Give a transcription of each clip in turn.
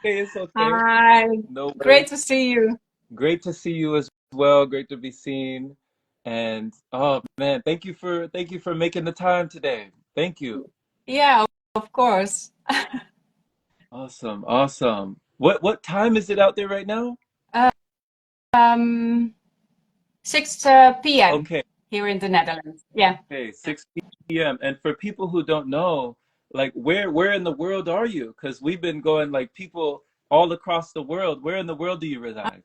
It's okay. Hi, No great worries. to see you. Great to see you as well. Great to be seen. And oh man, thank you for making the time today. Thank you. Yeah, of course. Awesome, awesome. What time is it out there right now? Uh, Um, 6 p.m. Okay, here in the Netherlands. Yeah. okay, 6 p.m. And for people who don't know, like where in the world are you? Because we've been going like people all across the world. Where in the world do you reside?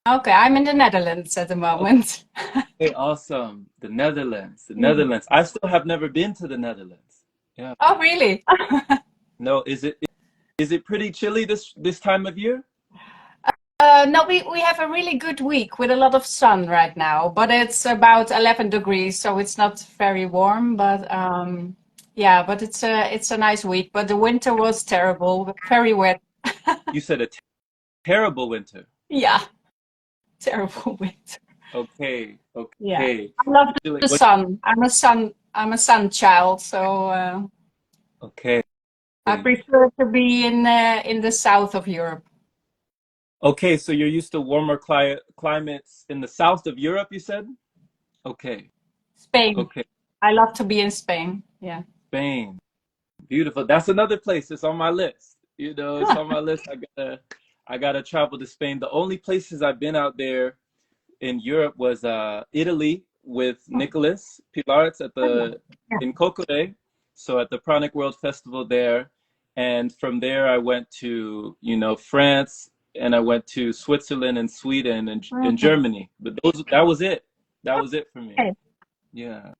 Okay, I'm in the Netherlands at the moment. Okay, awesome. The Netherlands. The Mm. Netherlands. I still have never been to the Netherlands. Yeah. Oh, really? No, is it pretty chilly this time of year? No, we have a really good week with a lot of sun right now, but it's about 11 degrees, so it's not very warm. But yeah, but it's a nice week. But the winter was terrible, very wet. You said a terrible winter. Yeah, terrible winter. Okay, Yeah, okay. I love Chilly. the What? sun. I'm a sun child, so Okay. I prefer to be in the south of Europe. Okay, so you're used to warmer climates in the south of Europe, you said? Okay, Spain. okay. I love to be in Spain. Yeah. Spain. Beautiful. That's another place. It's on my list. It's on my list. I gotta travel to Spain. The only places I've been out there in Europe was Italy with Nicholas Pilarz at the Yeah. in Cocode, so at the Pranic World Festival there, and from there I went to France, and I went to Switzerland and Sweden and Mhm. Germany. But that was it. That was it for me. Okay. Yeah,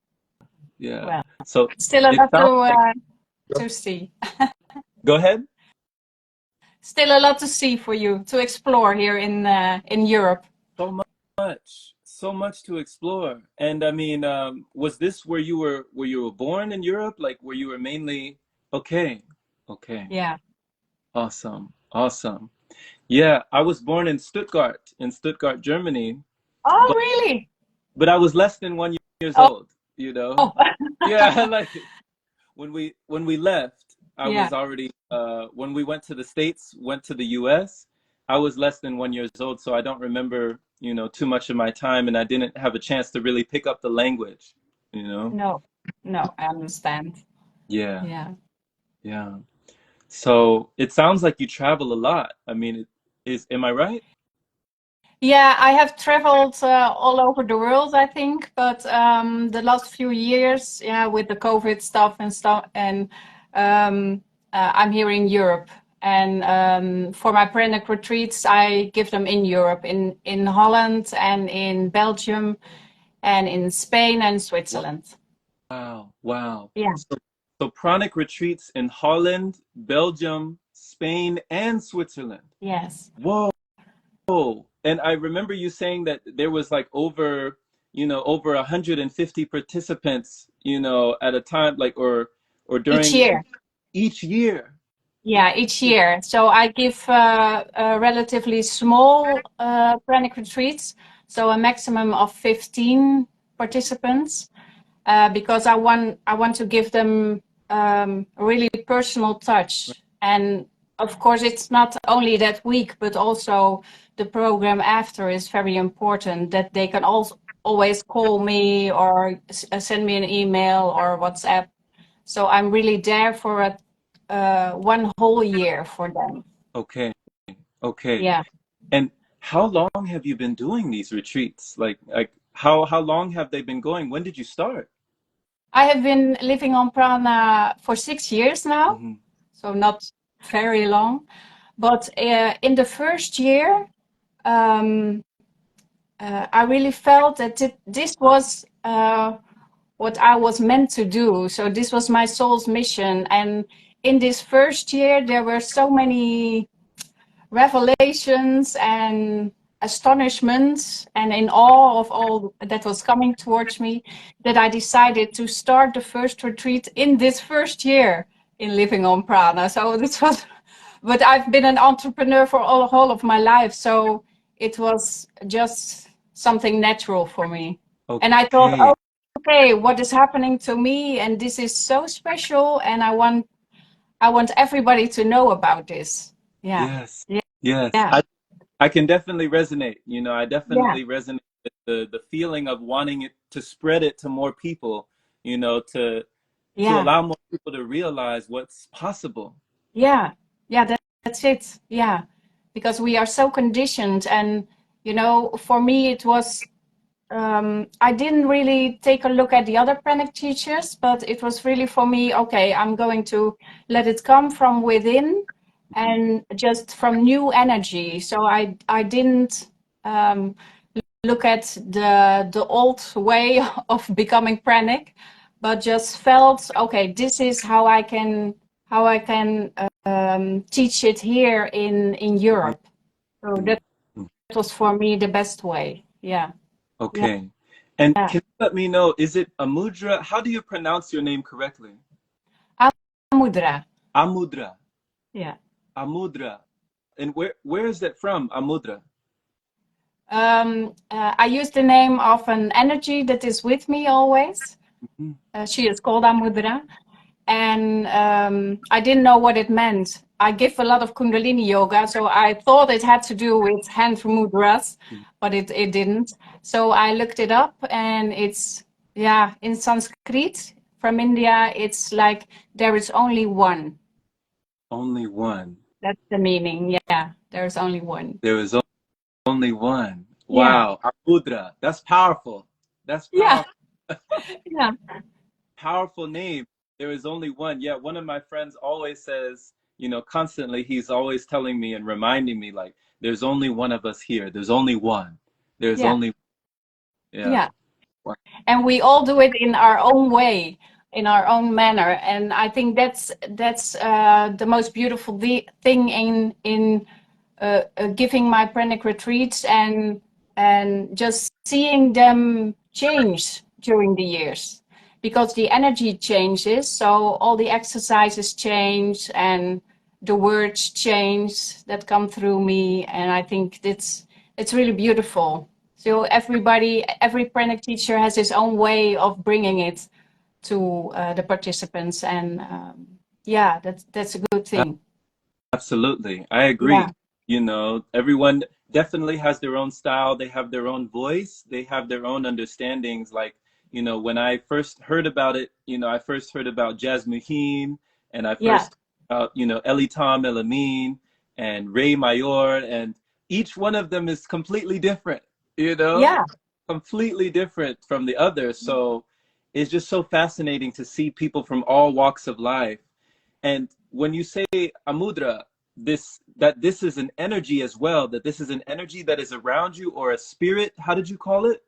yeah. Well, So still a it lot sounds like. to see. Go ahead. Still a lot to see for you to explore here in Europe. So much, so much to explore. And I mean, was this where you were born in Europe? Like where you were mainly? Okay, okay, Yeah. awesome, awesome. Yeah, I was born in Stuttgart, Germany, Oh, but really? I was less than 1 years Oh, old. You know? oh. Yeah, like when we left, I Yeah. was already when we went to the US, I was less than 1 years old, so I don't remember, too much of my time, and I didn't have a chance to really pick up the language, you know? No, no, I understand. Yeah, Yeah. yeah. So it sounds like you travel a lot. I mean, am I right? Yeah, I have traveled all over the world, I think, but the last few years, yeah, with the COVID stuff, and um, I'm here in Europe. And for my Pranic retreats, I give them in Europe, in Holland and in Belgium and in Spain and Switzerland. Wow, wow. Yeah. So Pranic retreats in Holland, Belgium, Spain, and Switzerland. Yes. Whoa. And I remember you saying that there was like over 150 participants, at a time, like or Each during year. each year. Yeah, each year. So I give relatively small Pranic retreats, so a maximum of 15 participants, because I want to give them a really personal touch. And of course, it's not only that week, but also the program after is very important. That they can also always call me or send me an email or WhatsApp. So I'm really there for one whole year for them. Okay, okay. Yeah. And how long have you been doing these retreats? Like how long have they been going? When did you start? I have been living on Prana for 6 years now, Hmm. so not very long. But in the first year, um, I really felt that this was what I was meant to do. So this was my soul's mission. And in this first year, there were so many revelations and astonishment and in awe of all that was coming towards me, that I decided to start the first retreat in this first year in living on Prana. So this was, but I've been an entrepreneur for all of my life, so it was just something natural for me. And I thought, Okay. oh, okay, what is happening to me? And this is so special, and I want everybody to know about this. Yeah. Yes. Yeah. Yes. Yeah. I can definitely resonate. I Yeah. definitely resonate with the feeling of wanting it to spread it to more people, to Yeah. allow more people to realize what's possible. Yeah. Yeah. That's it. Yeah. Because we are so conditioned. And, for me, it was, I didn't really take a look at the other pranic teachers, but it was really for me, okay, I'm going to let it come from within Mhm. and just from new energy. So I didn't um, look at the old way of becoming pranic, but just felt, okay, this is how I can teach it here in Europe. So that Mhm. was for me the best way. Yeah. Yeah. Okay. And can you let me know, is it Amudra? How do you pronounce your name correctly? Amudra. Amudra. Yeah. Amudra. And where is that from, Amudra? I use the name of an energy that is with me always. Mhm. She is called Amudra. And I didn't know what it meant. I give a lot of Kundalini yoga, so I thought it had to do with hand mudras, but it didn't. So I looked it up, and it's, yeah, in Sanskrit from India, it's like there is only one. Only one. That's the meaning. Yeah, there's only one. There is only one. Yeah, Wow. Amudra. That's powerful. That's yeah, powerful. yeah, Powerful name. There is only one. Yeah, one of my friends always says, constantly, he's always telling me and reminding me, like, there's only one of us here. There's only one. There's yeah, only, yeah. yeah. Wow. And we all do it in our own way, in our own manner. And I think that's the most beautiful thing in giving my pranic retreats and just seeing them change during the years, because the energy changes, so all the exercises change and the words change that come through me, and I think it's really beautiful. So every pranic teacher has his own way of bringing it to the participants, and yeah, that's a good thing. Absolutely. I Yeah, agree. Everyone definitely has their own style. They have their own voice. They have their own understandings. Like, when I first heard about it, I first heard about Jazz Muheen, and I yeah, first about, Elitam Elamine and Ray Mayor, and each one of them is completely different, you know, yeah, completely different from the other. So it's just so fascinating to see people from all walks of life. And when you say, Amudra, this is an energy as well, that this is an energy that is around you, or a spirit, how did you call it?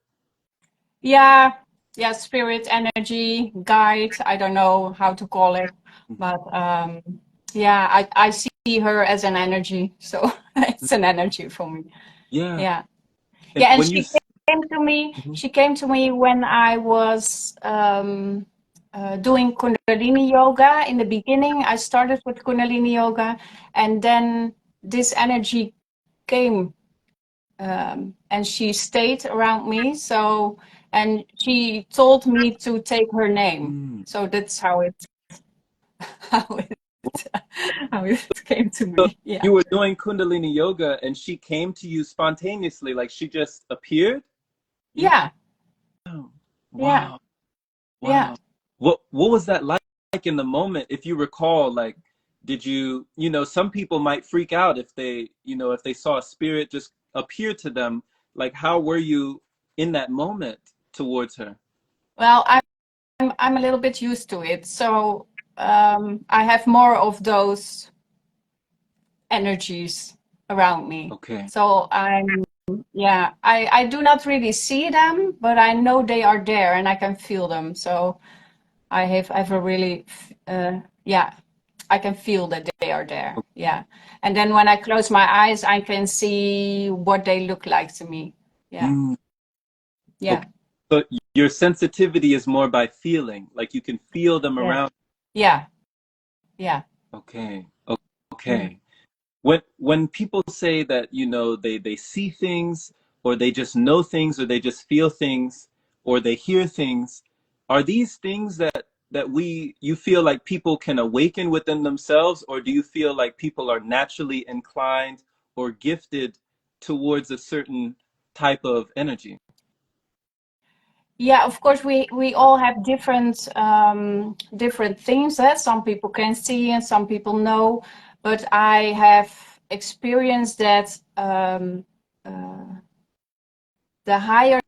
yeah, yeah. Spirit, energy, guide. I don't know how to call it, but yeah, I see her as an energy, so it's an energy for me. Yeah. Yeah. And Yeah, and when you she came to me. Mhm. She came to me when I was doing Kundalini yoga. In the beginning, I started with Kundalini yoga, and then this energy came, and she stayed around me. So, and she told me to take her name. Mm. So that's how it how it how it came to So me. Yeah. you were doing Kundalini yoga and she came to you spontaneously, like she just appeared? Yeah. Yeah. Yeah. Wow. Yeah. Wow. What was that like in the moment? If you recall, like, did you, some people might freak out if they saw a spirit just appear to them. Like, how were you in that moment towards her? Well, I'm a little bit used to it, so I have more of those energies around me. Okay. So yeah, I do not really see them, but I know they are there and I can feel them. So I have a really, yeah, I can feel that they are there. Yeah, and then when I close my eyes, I can see what they look like to me. Yeah, Mm, yeah, okay. So your sensitivity is more by feeling, like you can feel them yeah, around. yeah, yeah, Okay. yeah. Okay. When people say that, they see things, or they just know things, or they just feel things, or they hear things, are these things that that you feel like people can awaken within themselves, or do you feel like people are naturally inclined or gifted towards a certain type of energy? Yeah, of course, we all have different things that some people can see and some people know, but I have experienced that the higher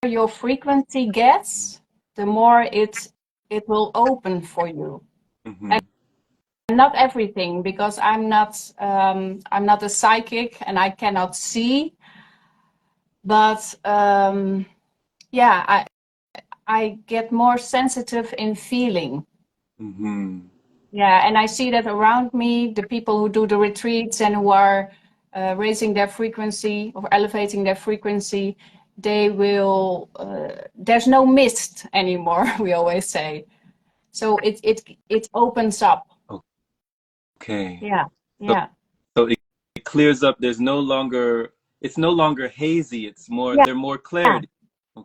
your frequency gets, the more it will open for you. Mm-hmm. And not everything, because I'm not a psychic and I cannot see, but yeah, I get more sensitive in feeling. Mm-hmm. Yeah, and I see that around me, the people who do the retreats and who are raising their frequency or elevating their frequency, they will, there's no mist anymore, we always say. So it opens up. Okay. Yeah, So, yeah. so it clears up. It's no longer hazy. Yeah, There's more clarity.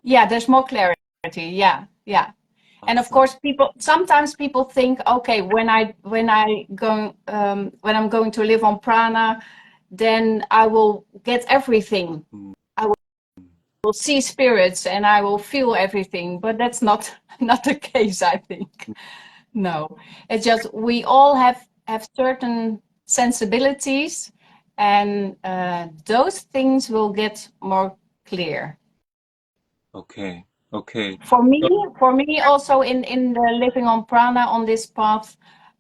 yeah, there's more clarity. Yeah, yeah. And of Awesome. course, sometimes people think, okay, when I'm going to live on prana, then I will get everything. Mm. I will see spirits and I will feel everything, but that's not not the case, I think. No, it's just we all have certain sensibilities, and those things will get more clear. Okay. Okay. For me also in the living on prana on this path,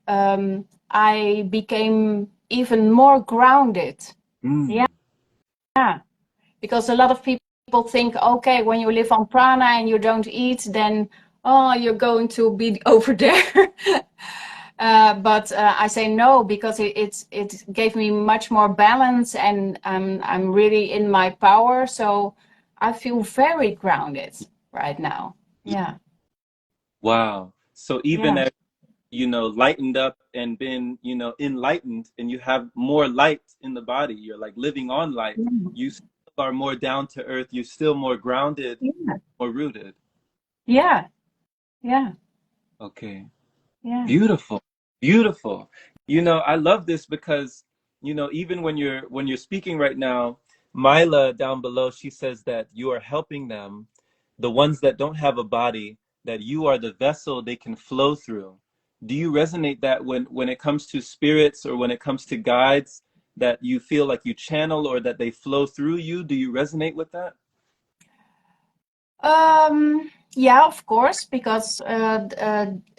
I became even more grounded. Mm. Yeah, because a lot of people think, okay, when you live on prana and you don't eat, then oh, you're going to be over there. But I say no, because it gave me much more balance, and I'm really in my power. So I feel very grounded right now. Yeah, Wow. So even yeah. as lightened up and been, enlightened, and you have more light in the body, you're like living on light. You still are more down to earth. You're still more grounded, Yeah, more rooted. yeah, yeah, Okay. yeah. Beautiful. Beautiful. I love this because, even when you're speaking right now, Mila down below, she says that you are helping them, the ones that don't have a body, that you are the vessel they can flow through. Do you resonate that when it comes to spirits, or when it comes to guides, that you feel like you channel or that they flow through you? Do you resonate with that? Yeah, of course, because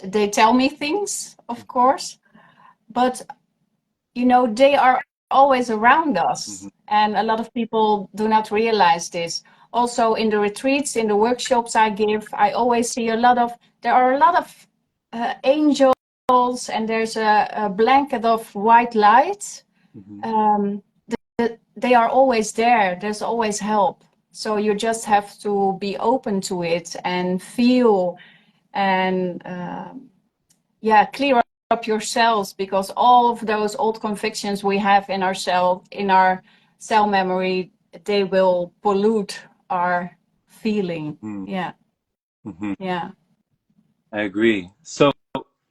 they tell me things, of course, but they are always around Mm-hmm. us, and a lot of people do not realize this. Also, in the retreats, in the workshops I give, I always see there are a lot of angels, and there's a blanket of white light. Mm-hmm. Um, they are always there. There's always help. So you just have to be open to it and feel, and yeah, clear up your cells, because all of those old convictions we have in our cell memory, they will pollute our feeling. Yeah, Mm-hmm. yeah. I agree. So,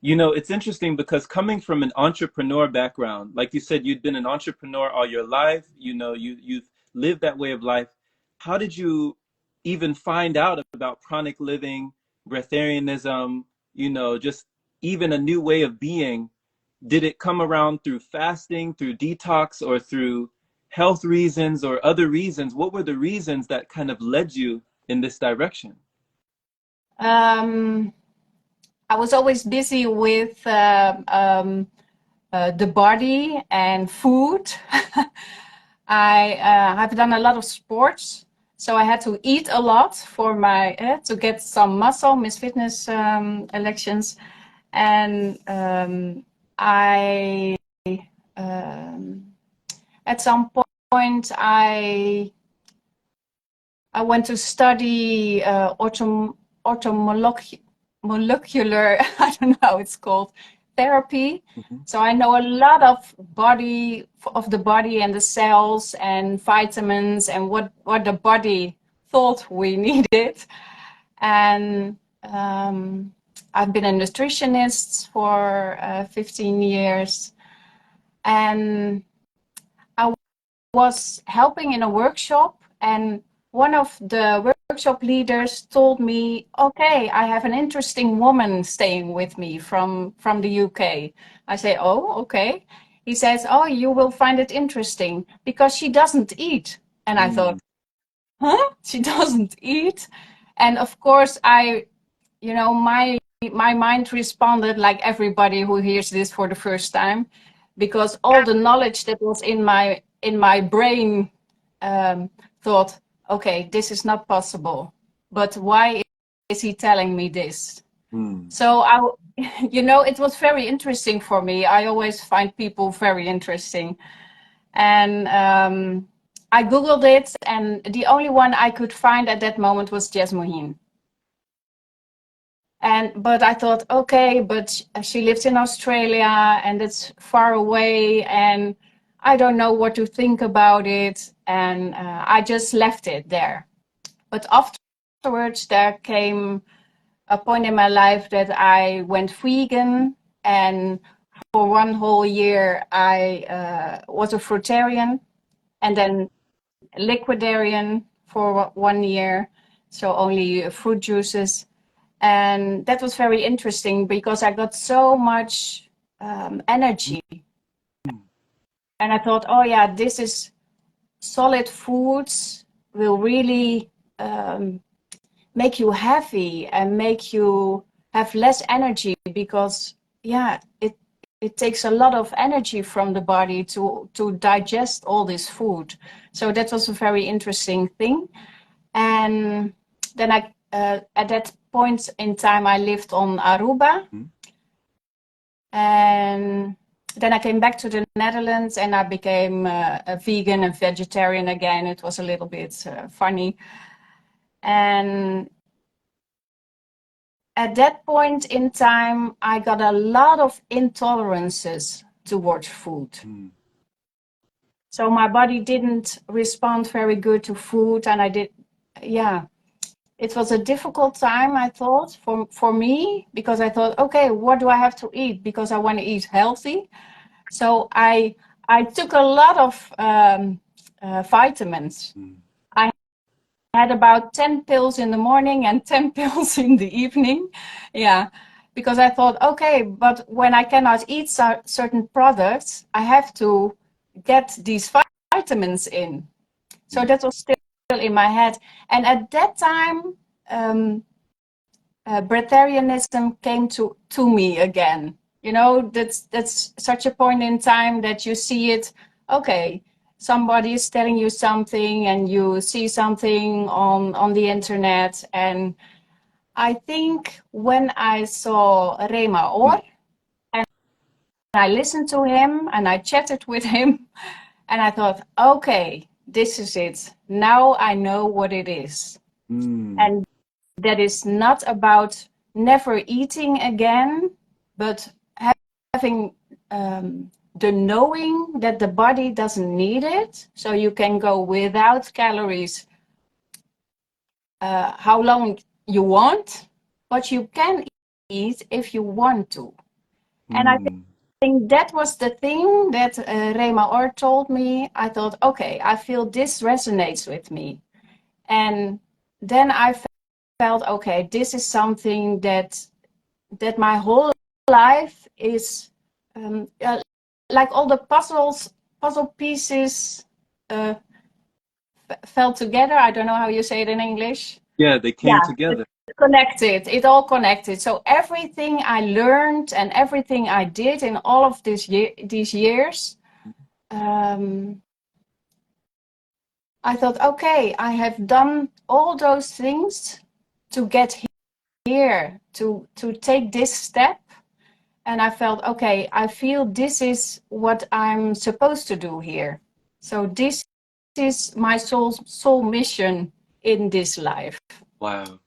it's interesting because coming from an entrepreneur background, like you said, you'd been an entrepreneur all your life, you've lived that way of life. How did you even find out about pranic living, breatharianism, just even a new way of being? Did it come around through fasting, through detox, or through health reasons or other reasons? What were the reasons that kind of led you in this direction? um I was always busy with the body and food. I have done a lot of sports, so I had to eat a lot for my to get some muscle, Miss Fitness elections, and I um, at some point I went to study molecular, I don't know how it's called, therapy. Mhm. So I know a lot of the body and the cells and vitamins and what the body thought we needed. And I've been a nutritionist for 15 years, and I was helping in a workshop, and one of the workshop leaders told me, okay, I have an interesting woman staying with me from the UK. I say, oh, okay. He says, oh, you will find it interesting because she doesn't eat. And I thought, huh? She doesn't eat? And of course, my mind responded like everybody who hears this for the first time, because all the knowledge that was in my brain thought, okay, this is not possible. But why is he telling me this? So it was very interesting for me. I always find people very interesting. And I Googled it, and the only one I could find at that moment was Jess Mohin. But I thought, okay, but she lives in Australia and it's far away, and I don't know what to think about it. And I just left it there. But afterwards, there came a point in my life that I went vegan, and for one whole year I was a fruitarian, and then liquidarian for 1 year, so only fruit juices. And that was very interesting because I got so much energy. And I thought, oh yeah, this is solid foods will really make you heavy and make you have less energy, because it takes a lot of energy from the body to digest all this food. So that was a very interesting thing. And then at that point in time, I lived on Aruba. And then I came back to the Netherlands, and I became a vegan and vegetarian again. It was a little bit funny. And at that point in time, I got a lot of intolerances towards food. So my body didn't respond very good to food, and it was a difficult time, I thought, for me, because I thought, okay, what do I have to eat? Because I want to eat healthy. So I took a lot of vitamins. I had about 10 pills in the morning and 10 pills in the evening. Yeah, because I thought, okay, but when I cannot eat certain products, I have to get these vitamins in. So that was still in my head. And at that time, Breatharianism came to me again. That's such a point in time that you see it. Okay, somebody is telling you something, and you see something on the internet. And I think when I saw Rema Or, and I listened to him and I chatted with him, and I thought, okay, this is it. Now I know what it is. And that is not about never eating again, but having the knowing that the body doesn't need it. So you can go without calories how long you want, but you can eat if you want to. And I think that was the thing that Rema Or told me. I thought, okay, I feel this resonates with me. And then I felt, okay, this is something that my whole life is like all the puzzle pieces fell together. I don't know how you say it in English. Yeah, they came together. Connected. It all connected. So everything I learned and everything I did in all of these years, I thought, okay, I have done all those things to get here, to take this step. And I felt, okay, I feel this is what I'm supposed to do here. So this is my soul mission in this life. Wow.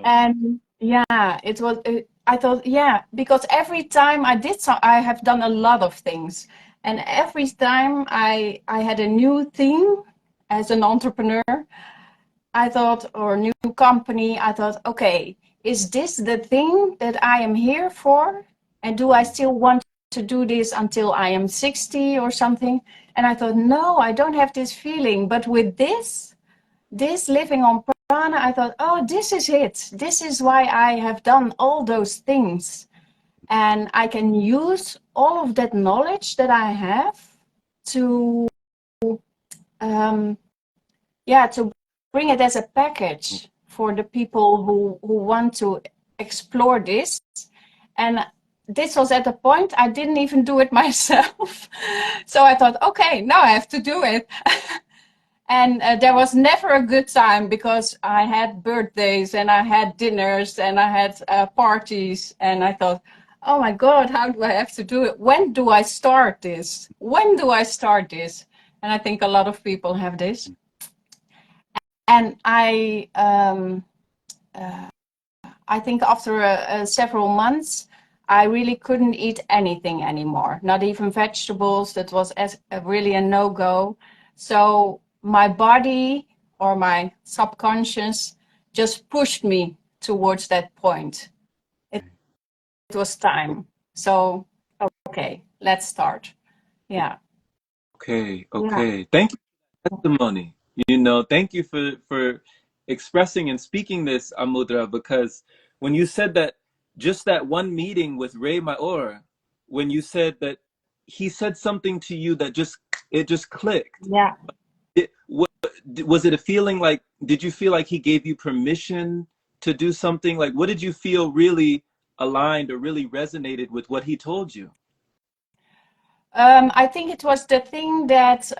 And it was, I thought, because every time I did I have done a lot of things. And every time I had a new thing as an entrepreneur, I thought, or new company, I thought, okay, is this the thing that I am here for? And do I still want to do this until I am 60 or something? And I thought, no, I don't have this feeling. But with this living on prana, I thought, oh, this is it. This is why I have done all those things. And I can use all of that knowledge that I have to, to bring it as a package for the people who want to explore this. And this was at the point I didn't even do it myself. So I thought, okay, now I have to do it. And there was never a good time because I had birthdays and I had dinners and I had parties. And I thought, oh my God, how do I have to do it? When do I start this? When do I start this? And I think a lot of people have this. And I think after several months, I really couldn't eat anything anymore, not even vegetables. That was really a no-go. So my body or my subconscious just pushed me towards that point. It was time. So, okay, let's start. Yeah. Okay. Yeah. Thank you for the testimony. Thank you for expressing and speaking this, Amudra, because when you said that, just that one meeting with Ray Maor, when you said that he said something to you that just clicked. Yeah. Was it a feeling like, did you feel like he gave you permission to do something? Like, what did you feel really aligned or really resonated with what he told you? I think it was the thing that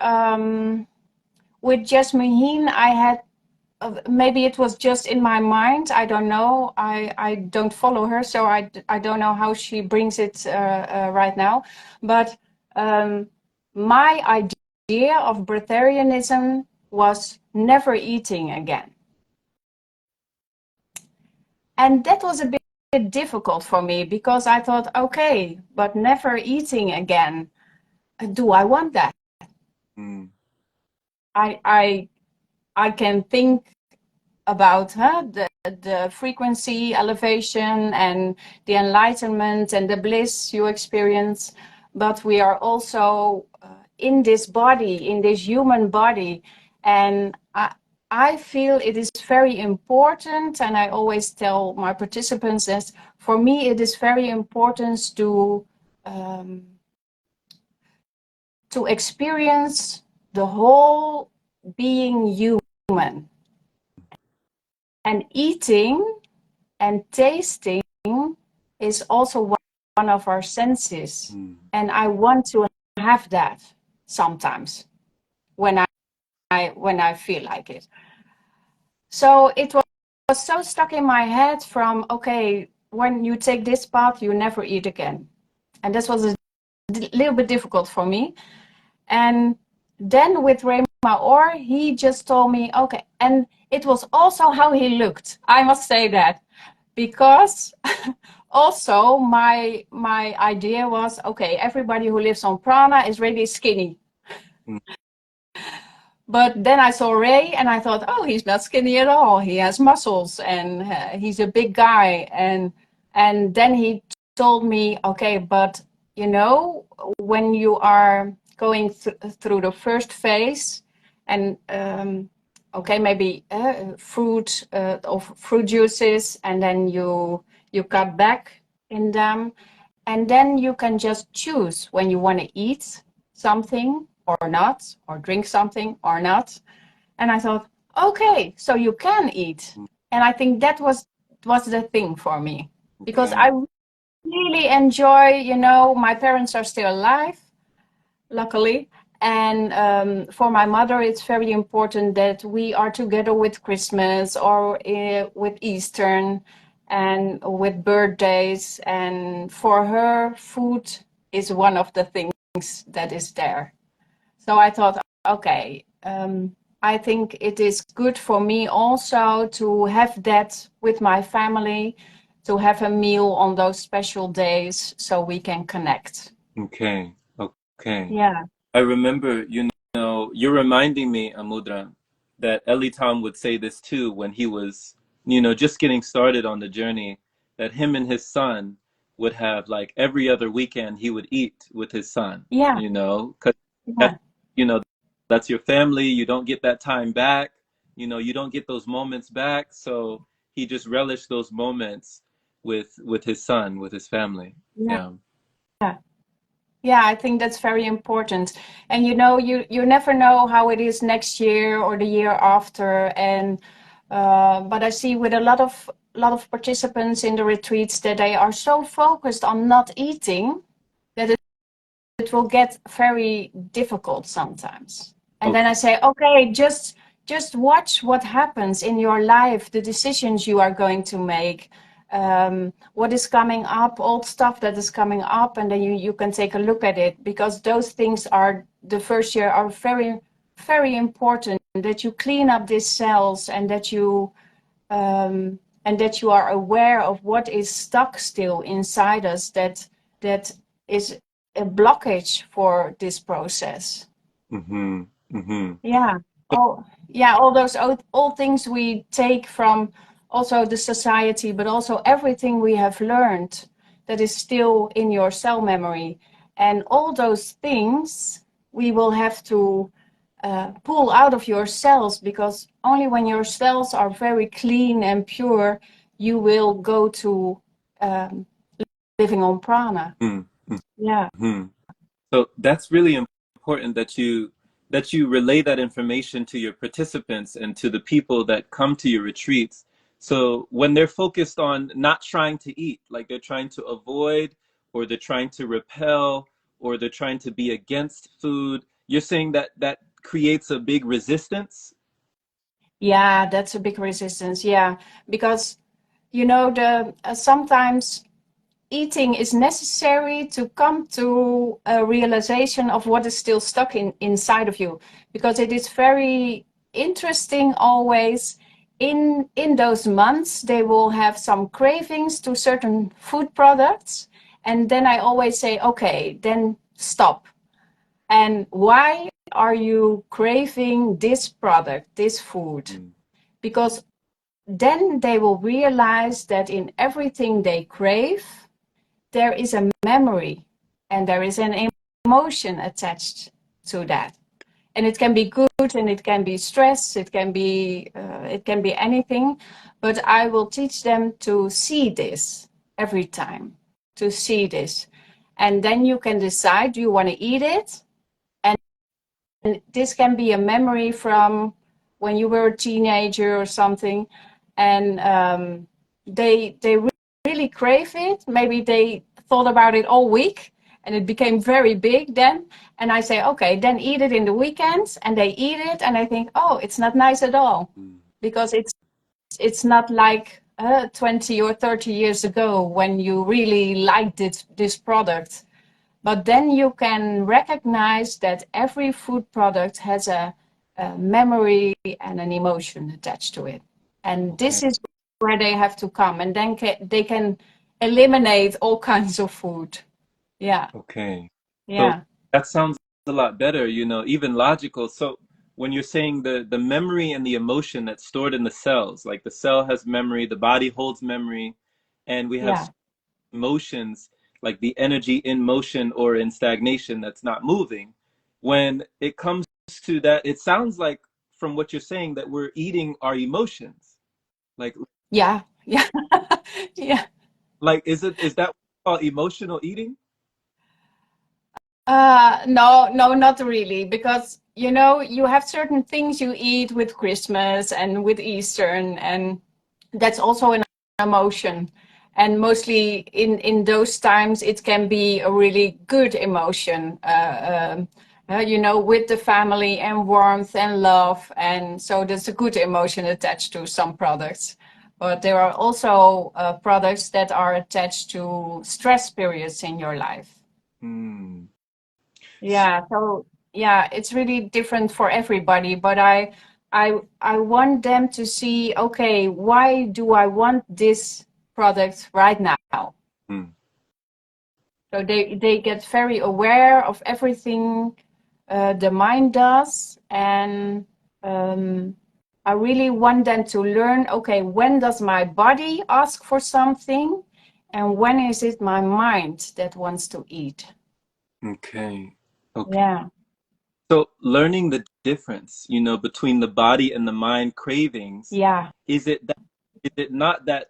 with Jasmine, I had maybe it was just in my mind. I don't know. I don't follow her, so I don't know how she brings it right now. But my idea of Breatharianism was never eating again. And that was a bit difficult for me because I thought, okay, but never eating again. Do I want that? Mm. I can think about the frequency elevation and the enlightenment and the bliss you experience, but we are also in this body, in this human body, and I feel it is very important, and I always tell my participants that for me it is very important to experience the whole being human. And eating and tasting is also one of our senses. Mm. And I want to have that sometimes when I feel like it. So it was so stuck in my head from, okay, when you take this path, you never eat again. And this was a little bit difficult for me. And then with Ray Maor, he just told me, okay, and it was also how he looked. I must say that, because also my idea was, okay, everybody who lives on prana is really skinny. Mm. But then I saw Ray and I thought, oh, he's not skinny at all. He has muscles and he's a big guy. And then he told me, okay, but you know, when you are going through the first phase and okay, maybe fruit or fruit juices, and then you cut back in them, and then you can just choose when you want to eat something or not, or drink something or not. And I thought, okay, so you can eat. And I think that was the thing for me, because Okay. I really enjoy, you know, my parents are still alive, luckily. And for my mother, it's very important that we are together with Christmas or with Easter and with birthdays. And for her, food is one of the things that is there. So I thought, okay, I think it is good for me also to have that with my family, to have a meal on those special days so we can connect. Okay. Yeah. I remember, you're reminding me, Amudra, that Elitam would say this too when he was just getting started on the journey, that him and his son would have like every other weekend he would eat with his son, Yeah, because yeah, that's, you know, that's your family. You don't get that time back. You don't get those moments back. So he just relished those moments with his son, with his family. yeah. Yeah. Yeah, I think that's very important. And you never know how it is next year or the year after. And but I see with a lot of participants in the retreats that they are so focused on not eating that it will get very difficult sometimes. And then I Okay. say, okay, just watch what happens in your life, the decisions you are going to make, what is coming up, old stuff that is coming up, and then you can take a look at it, because those things are the first year are very, very important, that you clean up these cells and that you are aware of what is stuck still inside us that is a blockage for this process. Mm-hmm. Mm-hmm. Yeah. All those all things we take from also the society, but also everything we have learned that is still in your cell memory. And all those things we will have to pull out of your cells, because only when your cells are very clean and pure, you will go to um, living on prana. Yeah. Mm-hmm. So that's really important that you relay that information to your participants and to the people that come to your retreats. So when they're focused on not trying to eat, like they're trying to avoid, or they're trying to repel, or they're trying to be against food, you're saying that that creates a big resistance? Yeah, that's a big resistance. Yeah, because the sometimes eating is necessary to come to a realization of what is still stuck inside of you, because it is very interesting always in those months they will have some cravings to certain food products, and then I always say, okay, then stop. And why are you craving this product, this food? Mm. Because then they will realize that in everything they crave there is a memory and there is an emotion attached to that. And it can be good and it can be stress, it can be anything, but I will teach them to see this every time, to see this. And then you can decide, do you want to eat it? And this can be a memory from when you were a teenager or something, and they really crave it. Maybe they thought about it all week, and it became very big then. And I say, okay, then eat it in the weekends, and they eat it, and I think, oh, it's not nice at all, because it's not like 20 or 30 years ago when you really liked this product. But then you can recognize that every food product has a memory and an emotion attached to it. And Okay. this is where they have to come. And then they can eliminate all kinds of food. Yeah, Okay. So yeah, that sounds a lot better, even logical. So when you're saying the memory and the emotion that's stored in the cells, like the cell has memory, the body holds memory, and we have yeah. emotions, like the energy in motion or in stagnation that's not moving. When it comes to that, it sounds like from what you're saying that we're eating our emotions. Like Yeah, yeah, yeah. is that called emotional eating? No, no, not really, because you have certain things you eat with Christmas and with Easter, and that's also an emotion. And mostly in those times, it can be a really good emotion, with the family and warmth and love, and so there's a good emotion attached to some products. But there are also products that are attached to stress periods in your life. Hmm. Yeah, so yeah, it's really different for everybody, but I want them to see, okay, why do I want this product right now? Hmm. So they get very aware of everything the mind does, and um, I really want them to learn, okay, when does my body ask for something? And when is it my mind that wants to eat? Okay. Okay. Yeah. So learning the difference, between the body and the mind cravings, Yeah. is it not that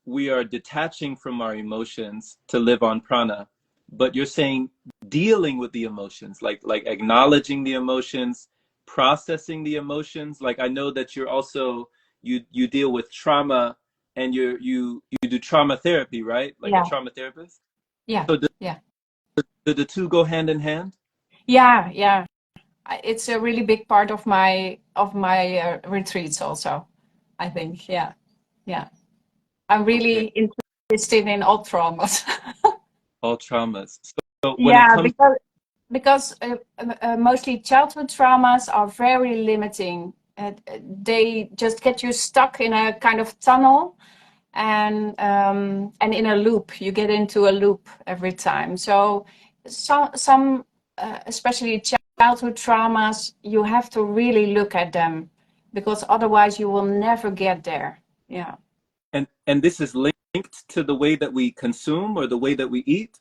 we are detaching from our emotions to live on prana, but you're saying dealing with the emotions, like acknowledging the emotions, processing the emotions. Like I know that you're also you deal with trauma, and you do trauma therapy, right? Like a Yeah. trauma therapist. Yeah. So Yeah. do the two go hand in hand? Yeah. Yeah. It's a really big part of my retreats also, I think. Yeah. Yeah. I'm Okay, really interested in all traumas. all traumas. So when it Yeah, comes, because mostly childhood traumas are very limiting. They just get you stuck in a kind of tunnel, and in a loop. You get into a loop every time. So some especially childhood traumas, you have to really look at them, because otherwise you will never get there. Yeah. and this is linked to the way that we consume or the way that we eat.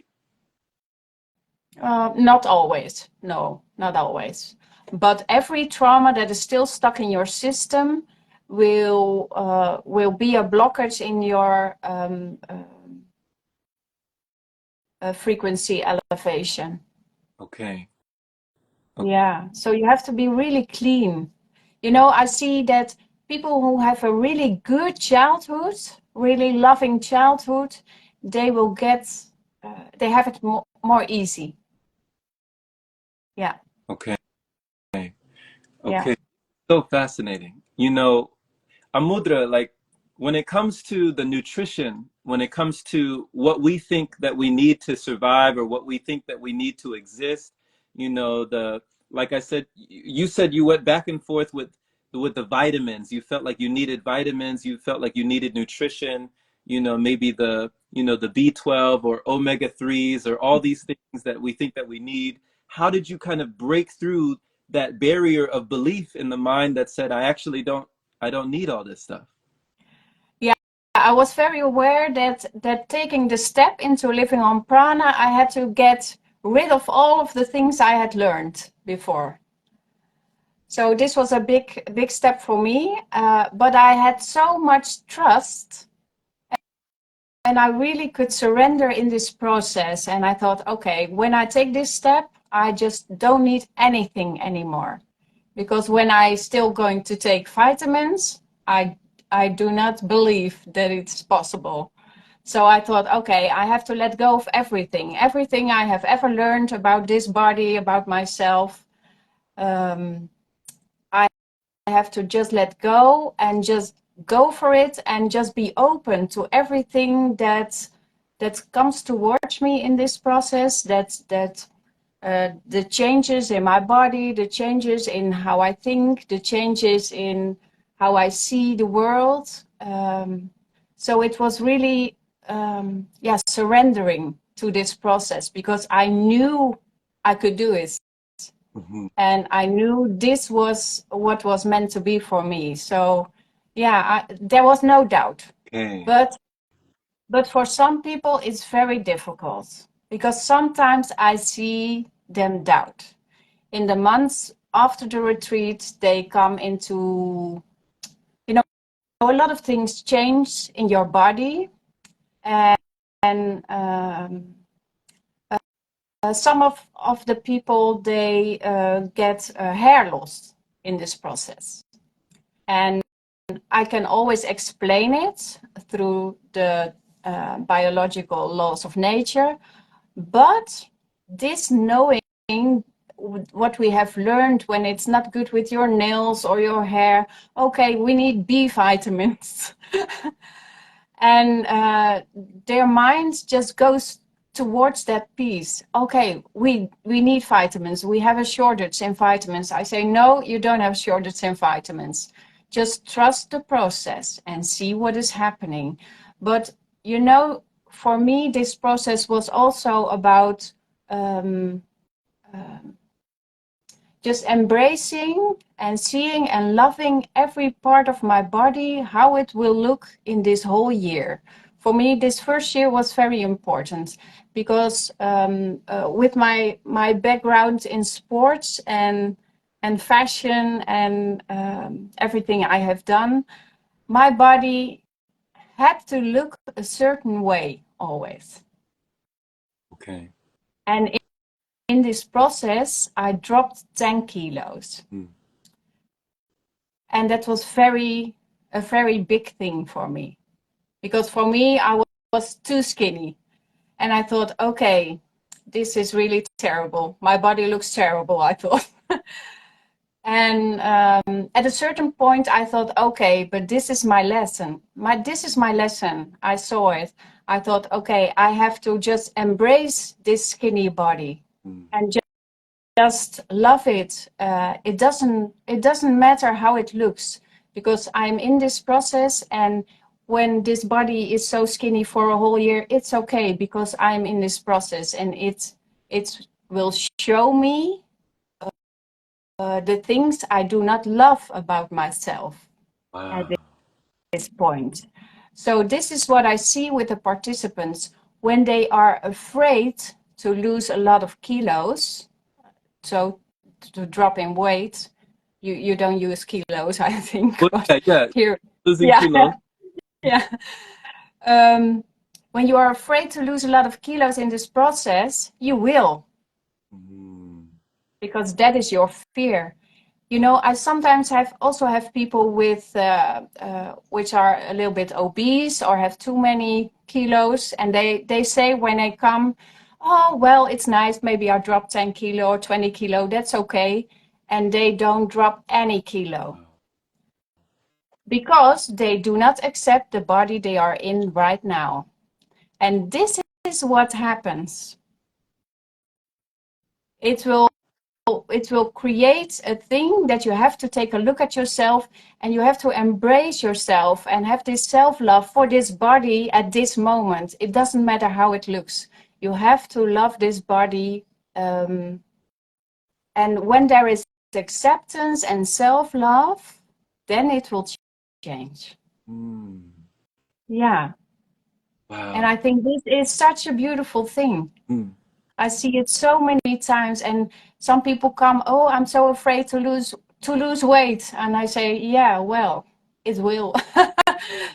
Not always. No, not always. But every trauma that is still stuck in your system will be a blockage in your frequency elevation. Okay. Yeah. So you have to be really clean. You know, I see that people who have a really good childhood, really loving childhood, they will get, they have it more easy. Yeah. Okay. Yeah. Okay. So fascinating. Amudra, like when it comes to the nutrition, when it comes to what we think that we need to survive or what we think that we need to exist, the like I said, you said you went back and forth with the vitamins. You felt like you needed vitamins, you felt like you needed nutrition, maybe the B12 or omega 3s or all these things that we think that we need. How did you kind of break through that barrier of belief in the mind that said, I don't need all this stuff? Yeah, I was very aware that taking the step into living on prana, I had to get rid of all of the things I had learned before. So this was a big step for me, but I had so much trust, and I really could surrender in this process. And I thought, okay, when I take this step, I just don't need anything anymore. Because when I still going to take vitamins, I do not believe that it's possible. So I thought, okay, I have to let go of everything I have ever learned about this body, about myself. Um, I have to just let go and just go for it, and just be open to everything that comes towards me in this process. The changes in my body, the changes in how I think, the changes in how I see the world. So it was really, surrendering to this process, because I knew I could do it. Mhm. And I knew this was what was meant to be for me. So, yeah, there was no doubt. Okay. But for some people, it's very difficult, because sometimes I see them doubt. In the months after the retreat, they come into, a lot of things change in your body. And some of the people, they get hair loss in this process. And I can always explain it through the biological laws of nature. But this knowing what we have learned, when it's not good with your nails or your hair, okay, we need B vitamins. And their mind just goes towards that piece. Okay, we need vitamins. We have a shortage in vitamins. I say, no, you don't have a shortage in vitamins. Just trust the process and see what is happening. But, for me, this process was also about, just embracing and seeing and loving every part of my body, how it will look in this whole year. For me, this first year was very important because with my background in sports and fashion and everything I have done, my body had to look a certain way always. Okay. And in this process, I dropped 10 kilos. And that was a very big thing for me. Because for me, I was too skinny. And I thought, okay, this is really terrible. My body looks terrible, I thought. And at a certain point, I thought, okay, but this is my lesson. This is my lesson. I saw it. I thought, okay, I have to just embrace this skinny body and just love it. It doesn't matter how it looks, because I'm in this process, and when this body is so skinny for a whole year, it's okay, because I'm in this process, and it will show me the things I do not love about myself. Wow. At this point. So this is what I see with the participants when they are afraid to lose a lot of kilos. So to drop in weight, you don't use kilos, I think. Well, but yeah. Here, Losing yeah, kilos. yeah. When you are afraid to lose a lot of kilos in this process, you will, because that is your fear. You know, I sometimes also have people with which are a little bit obese or have too many kilos, and they say when they come, oh well, it's nice, maybe I drop 10 kilo or 20 kilo, that's okay, and they don't drop any kilo because they do not accept the body they are in right now. And this is what happens. It will create a thing that you have to take a look at yourself, and you have to embrace yourself and have this self-love for this body at this moment. It doesn't matter how it looks. You have to love this body. And when there is acceptance and self-love, then it will change. Yeah. Wow. And I think this is such a beautiful thing. I see it so many times, and some people come, oh, I'm so afraid to lose weight. And I say, yeah, well, it will.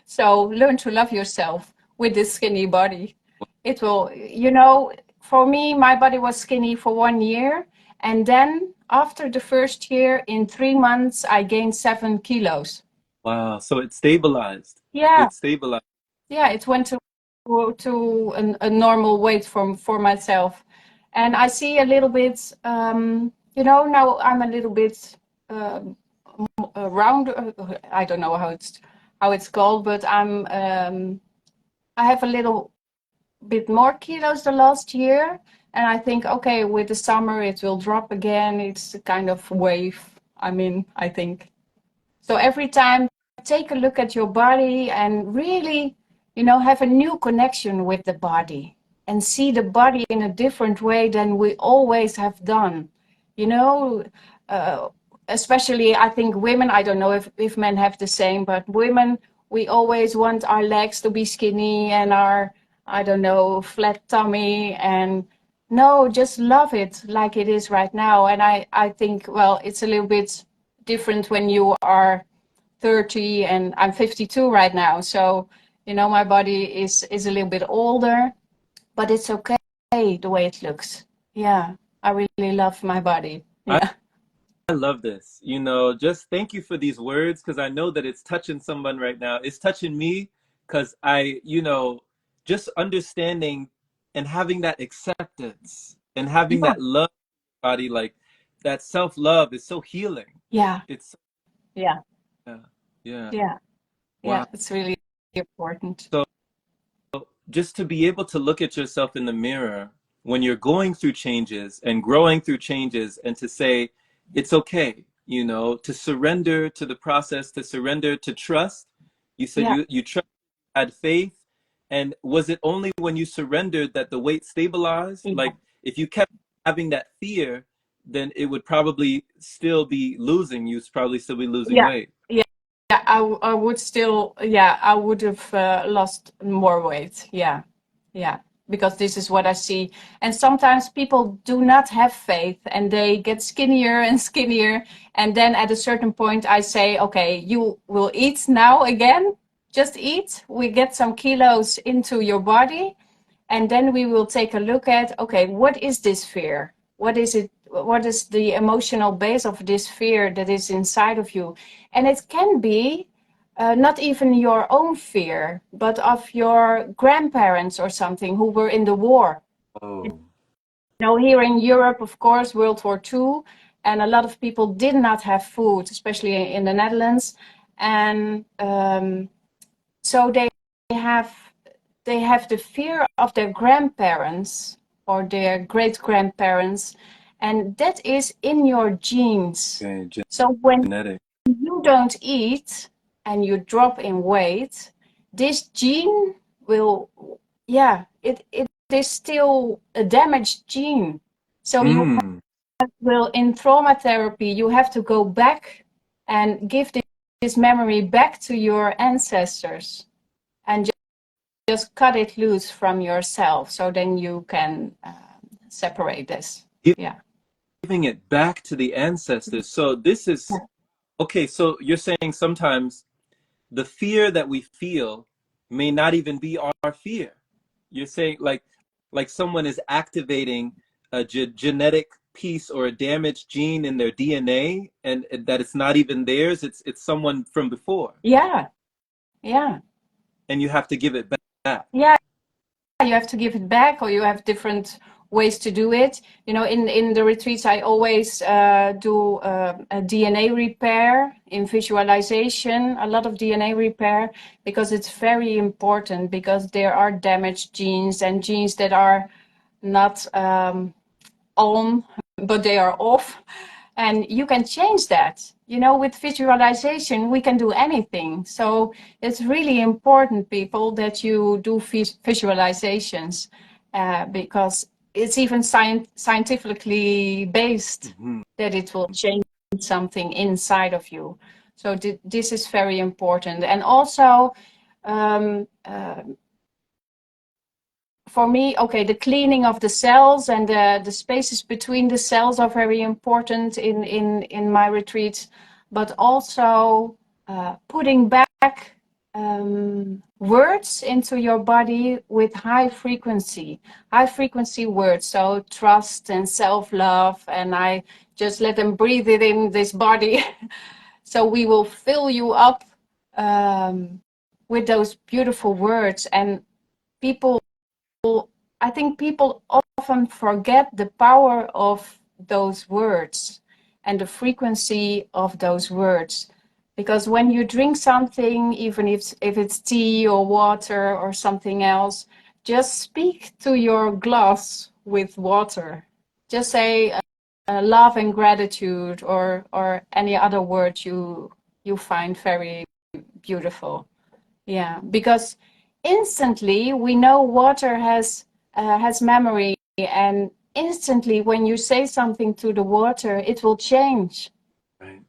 So learn to love yourself with this skinny body. It will, you know, for me, my body was skinny for 1 year. And then after the first year, in 3 months, I gained 7 kilos. Wow. So it stabilized. Yeah. It stabilized. Yeah, it went to a normal weight for myself. And I see a little bit, you know, now I'm a little bit round. I don't know how it's called, but I have a little bit more kilos the last year, and I think, okay, with the summer it will drop again. It's a kind of wave. I mean, I think so. Every time, take a look at your body and really, you know, have a new connection with the body and see the body in a different way than we always have done. You know, especially I think women, I don't know if men have the same, but women, we always want our legs to be skinny and our, I don't know, flat tummy. And no, just love it like it is right now. And I think, well, it's a little bit different when you are 30 and I'm 52 right now. So, you know, my body is a little bit older, but it's okay the way it looks. Yeah, I really love my body. Yeah. I love this. You know, just thank you for these words, because I know that it's touching someone right now. It's touching me because you know, just understanding and having that acceptance and having Yeah. that love body, like that self-love is so healing. Yeah. It's Yeah. yeah. Yeah. Yeah. Wow. Yeah. It's really important. So just to be able to look at yourself in the mirror when you're going through changes and growing through changes, and to say, it's okay, you know, to surrender to the process, to surrender, to trust. You said you trust, had faith. And was it only when you surrendered that the weight stabilized? Yeah. Like if you kept having that fear, then it would probably still be losing. You'd probably still be losing Yeah, weight. yeah, yeah. I would still, yeah, I would have lost more weight. Yeah, yeah, because this is what I see. And sometimes people do not have faith and they get skinnier and skinnier. And then at a certain point, I say, okay, you will eat now again. Just eat. We get some kilos into your body. And then we will take a look at, okay, what is this fear? What is it? What is the emotional base of this fear that is inside of you? And it can be not even your own fear, but of your grandparents or something who were in the war. You Oh, know, here in Europe, of course, World War II, and a lot of people did not have food, especially in the Netherlands. And so have they have the fear of their grandparents or their great grandparents, and that is in your genes. okay. So when Genetic. you don't eat and you drop in weight, this gene will, yeah, it is still a damaged gene. So you Mm. will, in trauma therapy, you have to go back and give this memory back to your ancestors and just cut it loose from yourself, so then you can separate this. Yeah. Giving it back to the ancestors. So this is okay. So you're saying sometimes the fear that we feel may not even be our fear. You're saying like someone is activating a genetic piece or a damaged gene in their DNA, and that it's not even theirs. It's someone from before, Yeah. Yeah. and you have to give it back. Yeah. You have to give it back, or you have different ways to do it. You know, in the retreats, I always do a DNA repair in visualization, a lot of DNA repair, because it's very important, because there are damaged genes and genes that are not on, but they are off. And you can change that. You know, with visualization, we can do anything. So it's really important, people, that you do visualizations because it's even scientifically based Mm-hmm. that it will change something inside of you. So this is very important. And also, um, for me, okay, the cleaning of the cells and the spaces between the cells are very important in my retreats, but also putting back words into your body with high frequency words. So trust and self-love, and I just let them breathe it in this body. So we will fill you up with those beautiful words. And people, I think people often forget the power of those words and the frequency of those words. Because when you drink something, even if it's tea or water or something else, just speak to your glass with water. Just say love and gratitude, or any other word you find very beautiful. Yeah, because instantly we know water has memory, and instantly when you say something to the water, it will change. Right,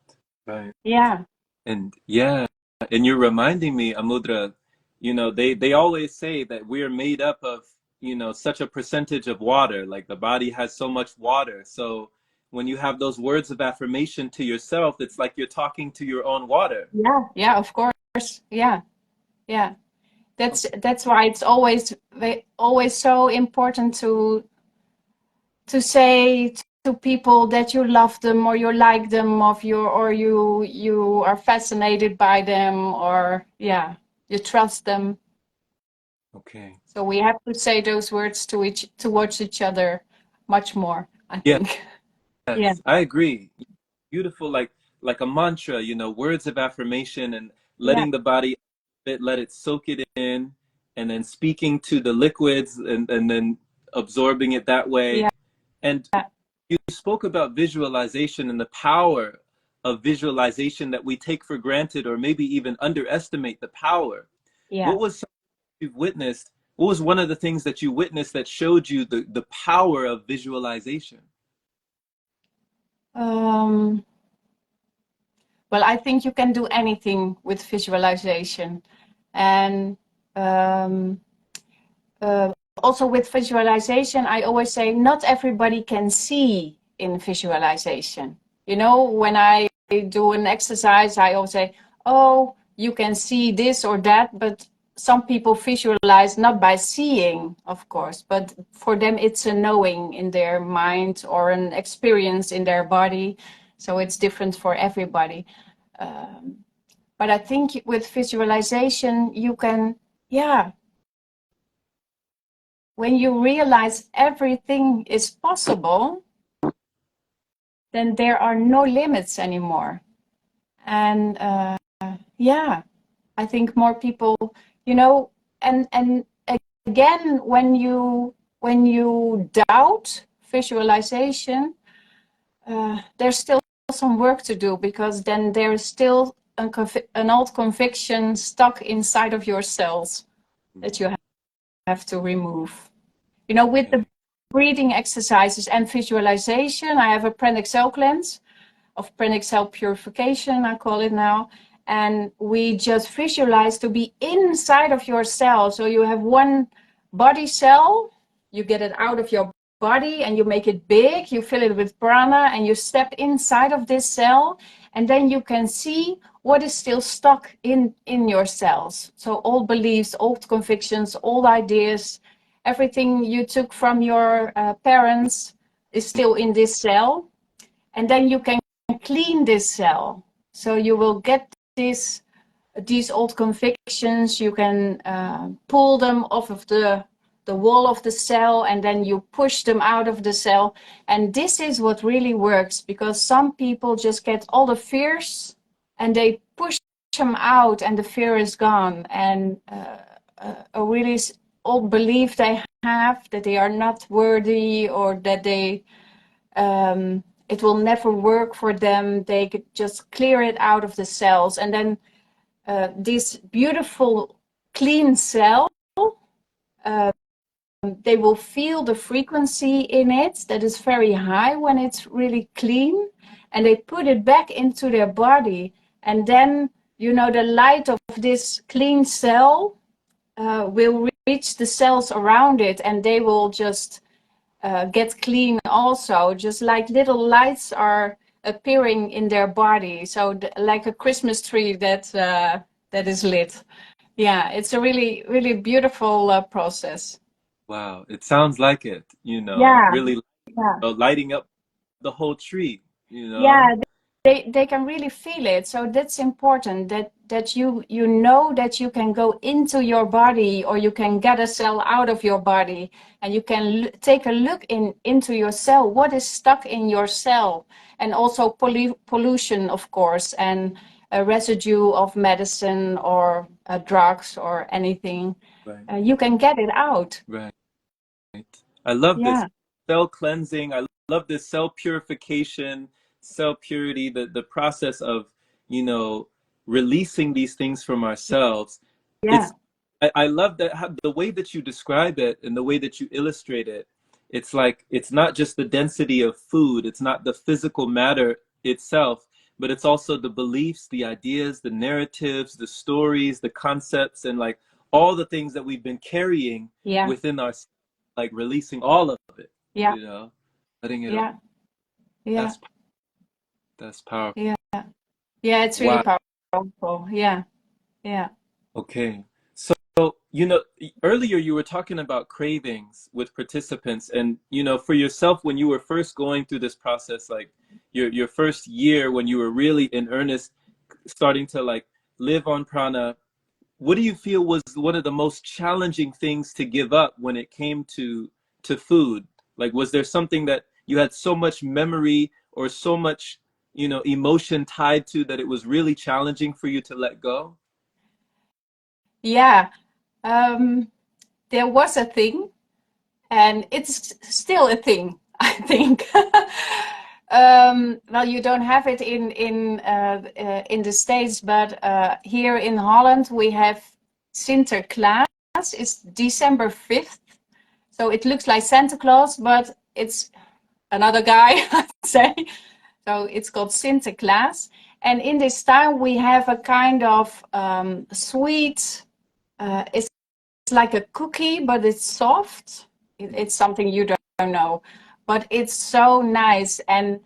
right. Yeah, And yeah, and you're reminding me, Amudra, they always say that we're made up of, such a percentage of water, like the body has so much water. So when you have those words of affirmation to yourself, it's like you're talking to your own water. yeah, yeah, of course. Yeah, yeah. That's why it's always so important to say to people that you love them, or you like them, or you are fascinated by them, or yeah, you trust them. Okay. So we have to say those words towards each other much more, I Yeah, think. Yeah, yes, I agree. Beautiful, like a mantra, words of affirmation, and yeah, letting the body let it soak it in, and then speaking to the liquids, and then absorbing it that way. yeah, And you spoke about visualization and the power of visualization that we take for granted, or maybe even underestimate the power. yeah. What was something you've witnessed? What was one of the things that you witnessed that showed you the power of visualization? Um, well, I think you can do anything with visualization. And also with visualization, I always say not everybody can see in visualization. You know, when I do an exercise, I always say, oh, you can see this or that, but some people visualize not by seeing, of course, but for them it's a knowing in their mind or an experience in their body. So it's different for everybody. But I think with visualization, you can, yeah, when you realize everything is possible, then there are no limits anymore. And yeah, I think more people, you know, and again, when you doubt visualization, there's still some work to do, because then there's still an old conviction stuck inside of your cells that you have to remove. You know, with the breathing exercises and visualization, I have a pranic cell cleanse of pranic cell purification, I call it now. And we just visualize to be inside of your cell. So you have one body cell, you get it out of your body and you make it big, you fill it with prana and you step inside of this cell, and then you can see what is still stuck in your cells. So old beliefs, old convictions, old ideas, everything you took from your parents is still in this cell. And then you can clean this cell. So you will get these old convictions, you can pull them off of the wall of the cell, and then you push them out of the cell. And this is what really works, because some people just get all the fears and they push them out and the fear is gone. And a really old belief they have that they are not worthy, or that they it will never work for them, they could just clear it out of the cells. And then this beautiful clean cell, they will feel the frequency in it that is very high when it's really clean, and they put it back into their body. And then, you know, the light of this clean cell will reach the cells around it, and they will just get clean also, just like little lights are appearing in their body. So like a Christmas tree that is lit. Yeah, it's a really, really beautiful process. Wow, it sounds like it, you know, Yeah, really yeah. lighting up the whole tree, you know? Yeah, they can really feel it. So that's important, that you know that you can go into your body, or you can get a cell out of your body, and you can take a look into your cell, what is stuck in your cell. And also pollution, of course, and a residue of medicine or drugs or anything. Right, You can get it out. right. I love this Yeah, cell cleansing. I love this cell purification, cell purity, the process of, you know, releasing these things from ourselves. yeah, It's I love that how, the way that you describe it and the way that you illustrate it. It's like it's not just the density of food, it's not the physical matter itself, but it's also the beliefs, the ideas, the narratives, the stories, the concepts, and like all the things that we've been carrying yeah, within our, like releasing all of it, yeah, you know, letting it all. yeah, yeah, That's that's powerful. yeah. Yeah, it's really Wow. powerful. Yeah, yeah, Okay. So, you know, earlier you were talking about cravings with participants, and you know, for yourself when you were first going through this process, like your first year when you were really in earnest starting to like live on prana, what do you feel was one of the most challenging things to give up when it came to food? Like, was there something that you had so much memory or so much, you know, emotion tied to that it was really challenging for you to let go? yeah. There was a thing, and it's still a thing, I think. Well, you don't have it in the States, but here in Holland we have Sinterklaas. It's December 5th, so it looks like Santa Claus, but it's another guy, I'd say. So it's called Sinterklaas. And in this time, we have a kind of sweet, it's like a cookie, but it's soft. It's something you don't know, but it's so nice. And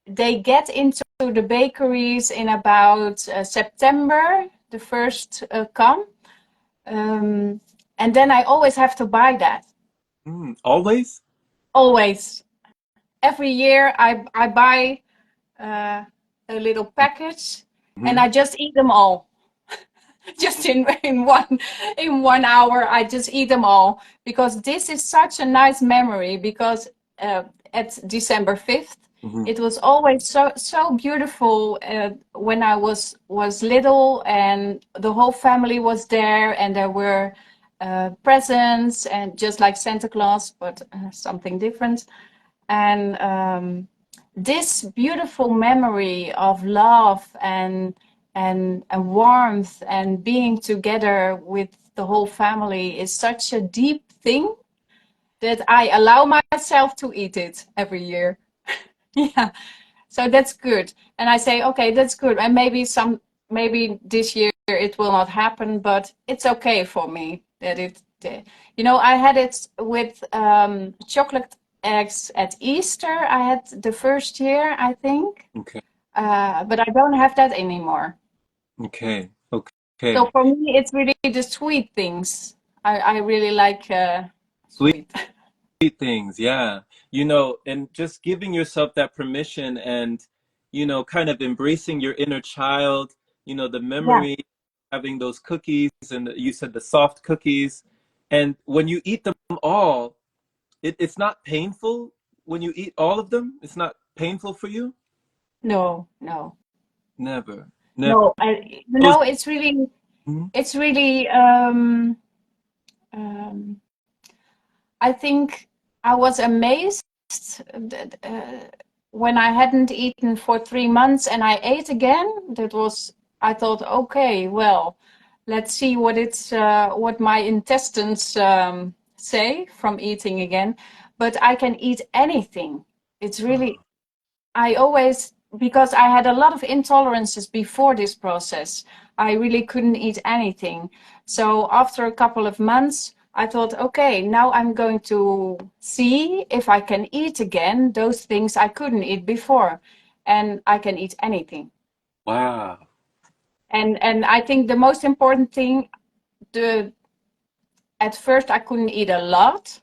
they get into the bakeries in about September, the first come. And then I always have to buy that. Always? Always. Every year I buy a little package and I just eat them all. Just in one hour, I just eat them all because this is such a nice memory. Because at December 5th, it was always so beautiful when I was little, and the whole family was there, and there were presents, and just like Santa Claus, but something different. And this beautiful memory of love and warmth and being together with the whole family is such a deep thing that I allow myself to eat it every year. Yeah, so that's good. And I say, okay, that's good. And maybe this year it will not happen, but it's okay for me that it. I had it with chocolate eggs at Easter. I had the first year, I think. Okay. But I don't have that anymore. Okay. So for me, it's really the sweet things. I really like sweet. Sweet things, yeah. And just giving yourself that permission and, kind of embracing your inner child, the Yeah. memory, having those cookies, and you said the soft cookies. And when you eat them all, it's not painful when you eat all of them? It's not painful for you? No. Never. No, Those- it's really, Mhm. it's really, I think I was amazed when I hadn't eaten for 3 months and I ate again. I thought, okay, well, let's see what my intestines say from eating again. But I can eat anything. It's really, because I had a lot of intolerances before this process, I really couldn't eat anything. So after a couple of months, I thought, okay, now I'm going to see if I can eat again those things I couldn't eat before. And I can eat anything. Wow. And I think the most important thing, at first I couldn't eat a lot,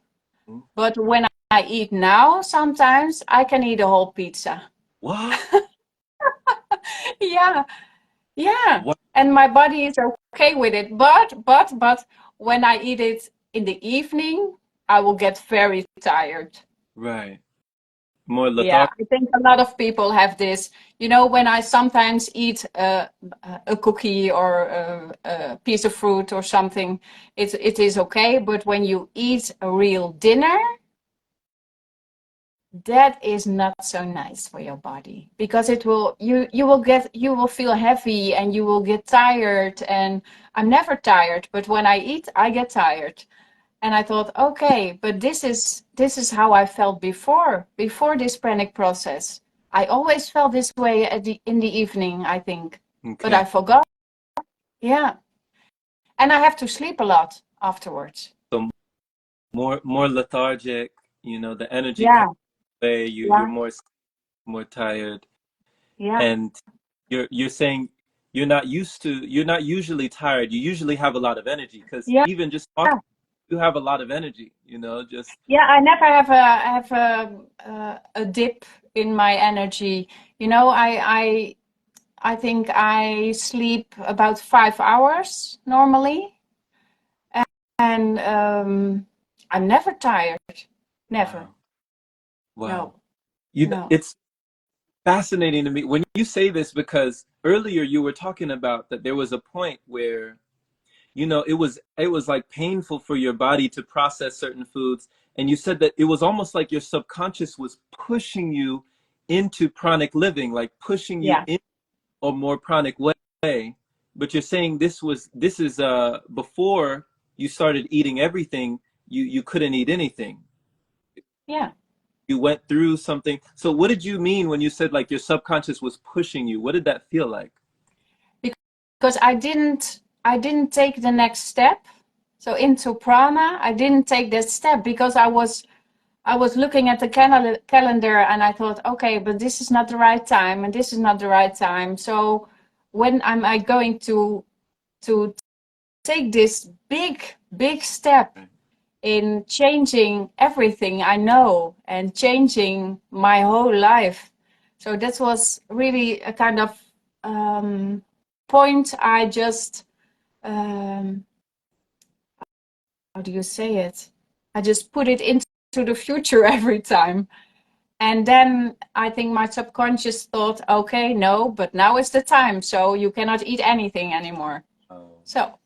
but when I eat now, sometimes I can eat a whole pizza. What? Yeah. What? And my body is okay with it. But when I eat it in the evening, I will get very tired. Right. More Yeah, lethargic. I think a lot of people have this. When I sometimes eat a cookie or a piece of fruit or something, it is okay. But when you eat a real dinner, that is not so nice for your body, because you will feel heavy and you will get tired. And I'm never tired, but when I eat, I get tired. And I thought, okay, but this is how I felt before this pranic process. I always felt this way in the evening, I think. But Okay. I forgot. Yeah. And I have to sleep a lot afterwards. So more lethargic, the energy Yeah. comes away, you're Yeah. more tired. Yeah. And you're saying you're not usually tired. You usually have a lot of energy, because Yeah. even just talking, you have a lot of energy, just Yeah, I never have a dip in my energy. I think I sleep about 5 hours normally, and I'm never tired. Never. wow. Wow. No. No. It's fascinating to me when you say this, because earlier you were talking about that there was a point where it was like painful for your body to process certain foods, and you said that it was almost like your subconscious was pushing you into pranic living, like pushing you Yeah. in a more pranic way. But you're saying this is before you started eating everything, you couldn't eat anything. Yeah. you went through something. So what did you mean when you said like your subconscious was pushing you? What did that feel like? Because I didn't take the next step. So into prana, I didn't take that step because I was looking at the calendar and I thought, okay, but this is not the right time and this is not the right time. So when am I going to take this big step in changing everything I know and changing my whole life? So that was really a kind of point I just how do you say it? I just put it into the future every time. And then I think my subconscious thought, okay, no, but now is the time. So you cannot eat anything anymore. Oh. So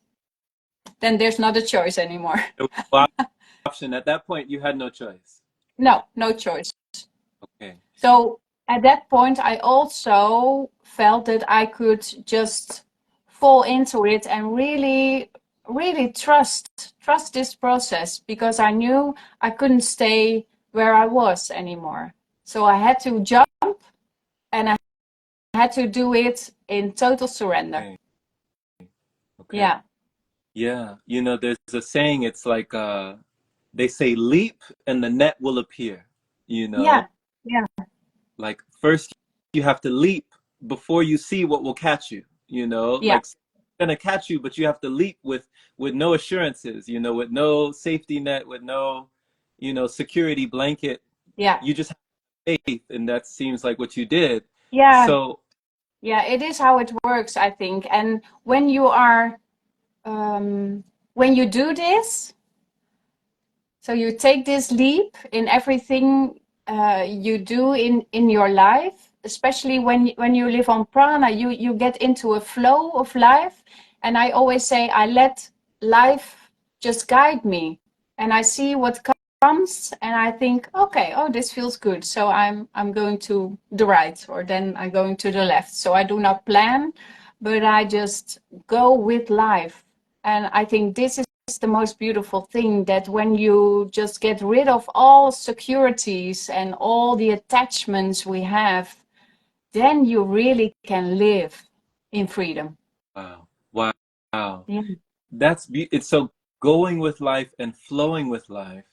then there's not a choice anymore. There was no option. At that point, you had no choice. No choice. Okay. So at that point, I also felt that I could just fall into it and really trust this process, because I knew I couldn't stay where I was anymore. So I had to jump and I had to do it in total surrender. Okay. Okay. Yeah. Yeah. You know, there's a saying, it's like they say leap and the net will appear, you know? Yeah. Yeah. Like first you have to leap before you see what will catch you, you know? Yeah. Like it's gonna catch you, but you have to leap with no assurances, you know, with no safety net, with no, you know, security blanket. Yeah. You just have faith, and that seems like what you did. Yeah. So Yeah. It is how it works, I think. And when you are, when you do this, so you take this leap in everything you do in your life, especially when you live on prana, you get into a flow of life. And I always say I let life just guide me, and I see what comes, and I think, okay, oh, this feels good, so I'm going to the right, or then I'm going to the left. So I do not plan, but I just go with life. And I think this is the most beautiful thing, that when you just get rid of all securities and all the attachments we have, then you really can live in freedom. wow, wow, wow. Yeah. It's so going with life and flowing with life.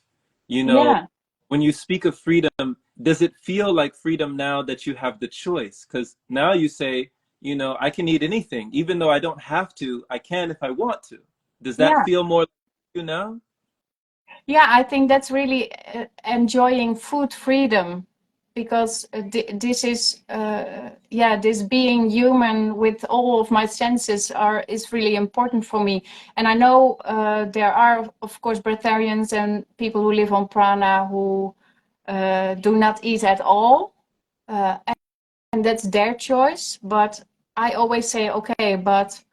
You know, Yeah. when you speak of freedom, does it feel like freedom now that you have the choice? Because now you say, you know, I can eat anything, even though I don't have to, I can if I want to. Does that Yeah. feel more like you now? Yeah, I think that's really enjoying food freedom, because this is, this being human with all of my senses is really important for me. And I know there are, of course, breatharians and people who live on prana who do not eat at all, and that's their choice. But I always say, okay, but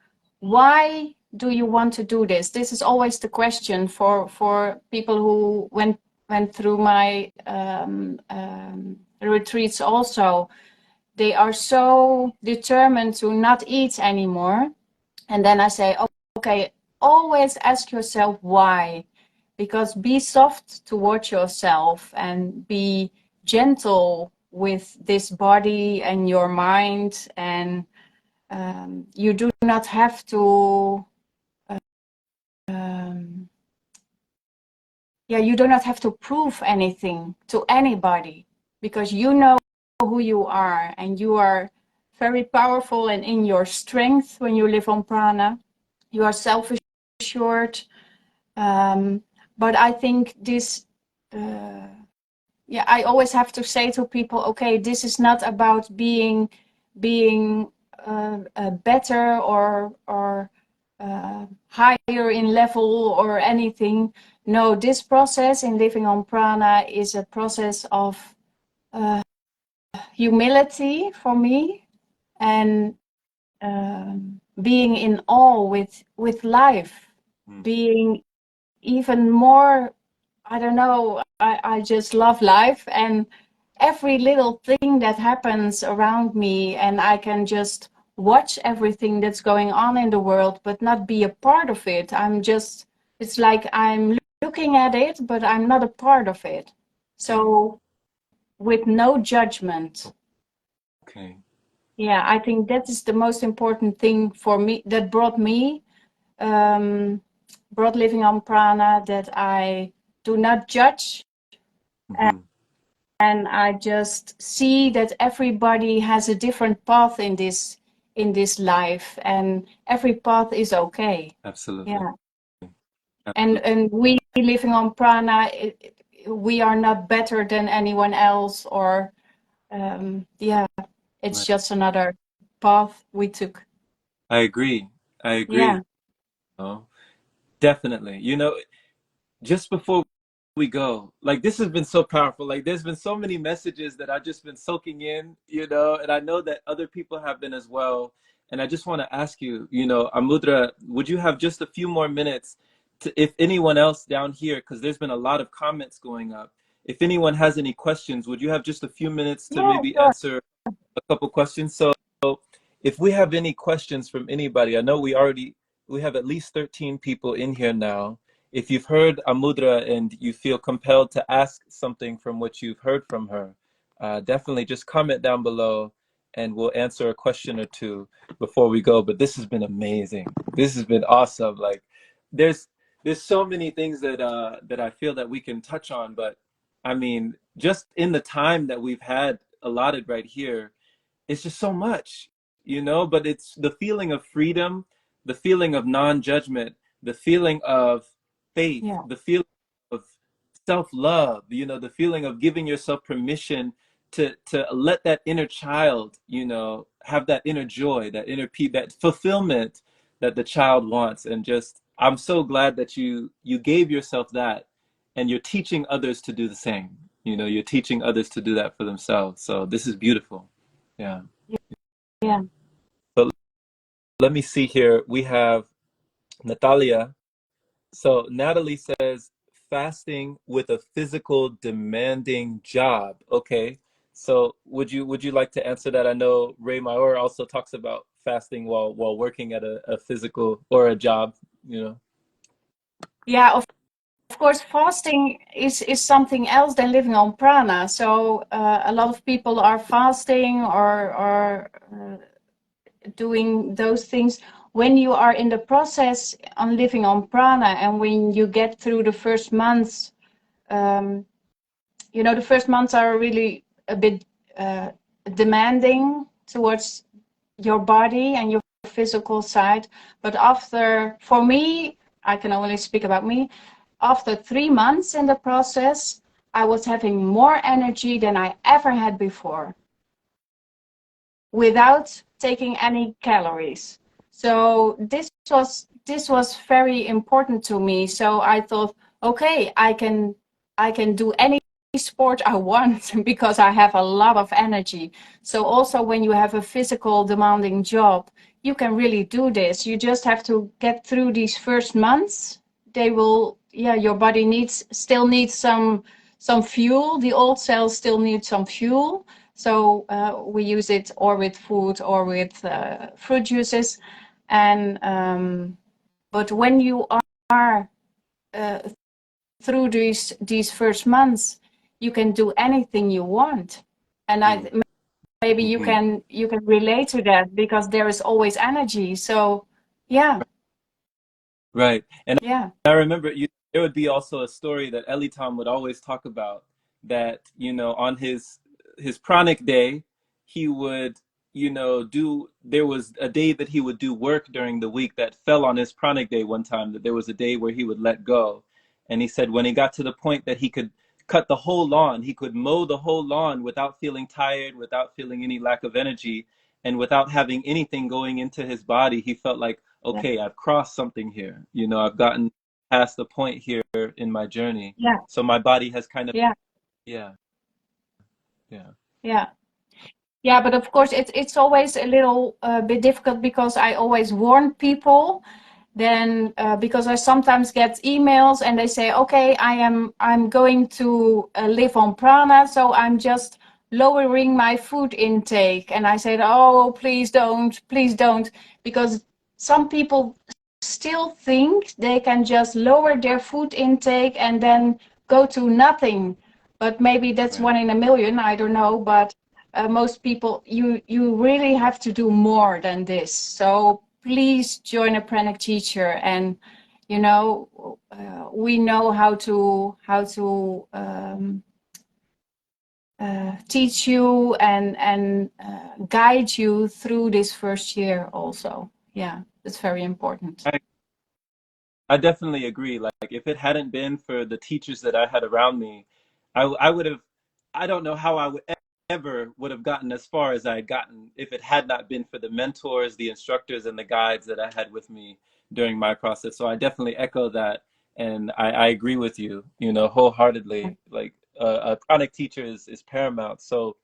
why do you want to do this? This is always the question for people who went through my retreats also. They are so determined to not eat anymore. And then I say, okay, always ask yourself why. Because be soft towards yourself and be gentle with this body and your mind. And you do not have to you do not have to prove anything to anybody, because you know who you are, and you are very powerful and in your strength when you live on prana. You are self-assured. But I think this, I always have to say to people, okay, this is not about being better or higher in level or anything. No, this process in living on prana is a process of humility for me, and being in awe with life, being even more, I don't know, I just love life and every little thing that happens around me, and I can just watch everything that's going on in the world but not be a part of it. It's like I'm looking at it but I'm not a part of it. So with no judgment. Okay. Yeah, I think that is the most important thing for me, that brought living on prana, that I do not judge. Mm-hmm. And I just see that everybody has a different path in this life, and every path is okay. Absolutely. Yeah. Absolutely. And we living on prana, we are not better than anyone else, or yeah, it's Right. just another path we took. I agree. I Yeah. agree. Oh, definitely. You know, just before we go, like this has been so powerful. Like there's been so many messages that I've just been soaking in, you know, and I know that other people have been as well. And I just want to ask you, you know, Amudra, would you have just a few more minutes to, if anyone else down here, because there's been a lot of comments going up, if anyone has any questions, would you have just a few minutes to Yeah, maybe sure. answer a couple questions? So if we have any questions from anybody, I know we have at least 13 people in here now. If you've heard Amudra and you feel compelled to ask something from what you've heard from her, definitely just comment down below and we'll answer a question or two before we go. But this has been amazing. This has been awesome. Like there's so many things that I feel that we can touch on, but I mean, just in the time that we've had allotted right here, it's just so much, you know, but it's the feeling of freedom, the feeling of non-judgment, the feeling of faith, Yeah, the feeling of self-love, you know, the feeling of giving yourself permission to let that inner child, you know, have that inner joy, that inner peace, that fulfillment that the child wants. And just I'm so glad that you gave yourself that, and you're teaching others to do the same. You know, you're teaching others to do that for themselves. So this is beautiful. Yeah. yeah. So let me see here. We have Natalia. So Natalie says fasting with a physical demanding job. Okay. So would you like to answer that? I know Ray Maur also talks about fasting while working at a physical or a job, you know. Yeah, of course, fasting is something else than living on prana. So a lot of people are fasting or doing those things when you are in the process on living on prana, and when you get through the first months. Um, the first months are really a bit demanding towards your body and your physical side. But for me, I can only speak about me, after 3 months in the process, I was having more energy than I ever had before, without taking any calories. So this was very important to me. So I thought, okay, I can do any sport I want because I have a lot of energy. So also when you have a physical demanding job, you can really do this. You just have to get through these first months. Your body still needs some fuel. The old cells still need some fuel. So we use it or with food or with fruit juices. And but when you are uh, through these first months, you can do anything you want. And maybe you Mm-hmm. can relate to that, because there is always energy. So yeah, Right. And yeah, I remember there would be also a story that Elitam would always talk about, that, you know, on his pranic day, he would, you know, there was a day that he would do work during the week that fell on his pranic day one time, that there was a day where he would let go. And he said when he got to the point that he could cut the whole lawn, he could mow the whole lawn without feeling tired, without feeling any lack of energy, and without having anything going into his body, he felt like, yeah, okay, I've crossed something here. You know, I've gotten past the point here in my journey. yeah, So my body has kind of, yeah, yeah, yeah. yeah. Yeah, but of course it's always a little bit difficult, because I always warn people. Then because I sometimes get emails and they say, okay, I'm going to live on prana, so I'm just lowering my food intake. And I said, oh, please don't, because some people still think they can just lower their food intake and then go to nothing. but maybe that's Right. 1 in a million, I don't know. But most people, you really have to do more than this. So please join a Pranic teacher, and you know, we know how to teach you and guide you through this first year also. Yeah, it's very important. I definitely agree. Like, if it hadn't been for the teachers that I had around me, I would have, I don't know how I would ever would have gotten as far as I had gotten if it had not been for the mentors, the instructors, and the guides that I had with me during my process. So I definitely echo that. And I agree with you, you know, wholeheartedly. Like, a chronic teacher is paramount. So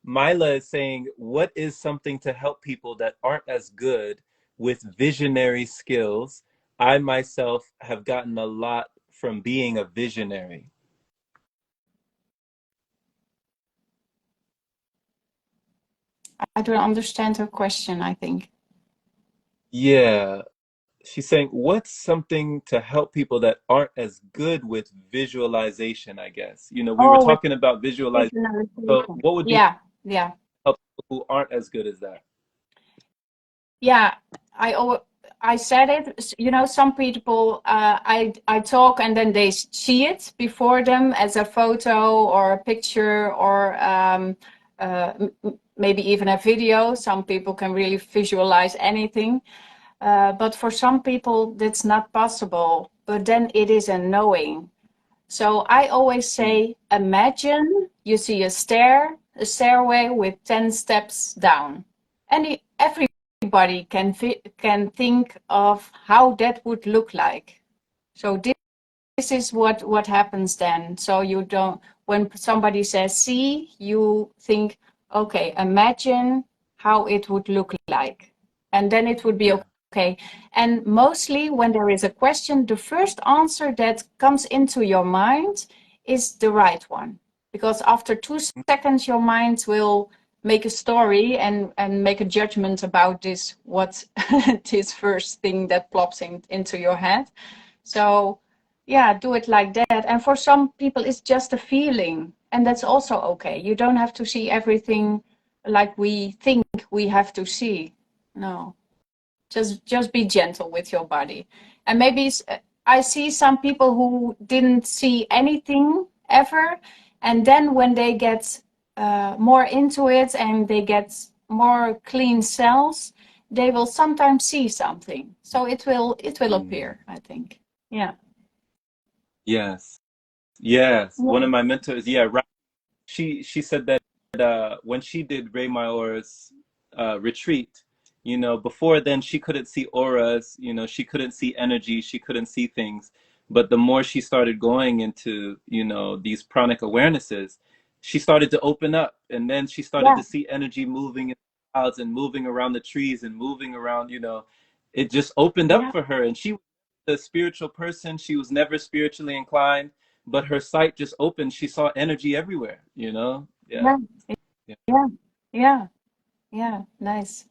Mila is saying, what is something to help people that aren't as good with visionary skills? I myself have gotten a lot from being a visionary. I don't understand her question, I think. Yeah. She's saying, what's something to help people that aren't as good with visualization, I guess? You know, we were Oh, with talking about visualizing. So visualization. what would you Yeah, yeah. help people who aren't as good as that? Yeah, I said it. You know, some people I talk and then they see it before them as a photo or a picture or maybe even a video. Some people can really visualize anything, but for some people that's not possible. But then it is a knowing. So I always Mm, say, imagine you see a stairway with 10 steps down. Everybody can think of how that would look like. So this is what happens then. So you don't, when somebody says see, you think, okay, imagine how it would look like. And then it would be yeah. okay. And mostly when there is a question, the first answer that comes into your mind is the right one. Because after 2 seconds, your mind will make a story and make a judgment about this, what this first thing that plops into your head. So yeah, do it like that. And for some people, it's just a feeling, and that's also okay. You don't have to see everything like we think we have to see. No, just be gentle with your body. And maybe I see some people who didn't see anything ever, and then when they get more into it and they get more clean cells, they will sometimes see something. So it will Mm, appear, I think. Yeah. yes. Yes. One Yeah. of my mentors, yeah, right. She said that when she did Ray Mayor's retreat, you know, before then she couldn't see auras, you know, she couldn't see energy, she couldn't see things. But the more she started going into, you know, these pranic awarenesses, she started to open up, and then she started Yeah. to see energy moving in the clouds and moving around the trees and moving around, you know, it just opened up Yeah. for her. And she was a spiritual person, she was never spiritually inclined, but her sight just opened. She saw energy everywhere, you know? Yeah. Yeah. Yeah. Yeah. Yeah. Yeah. Nice.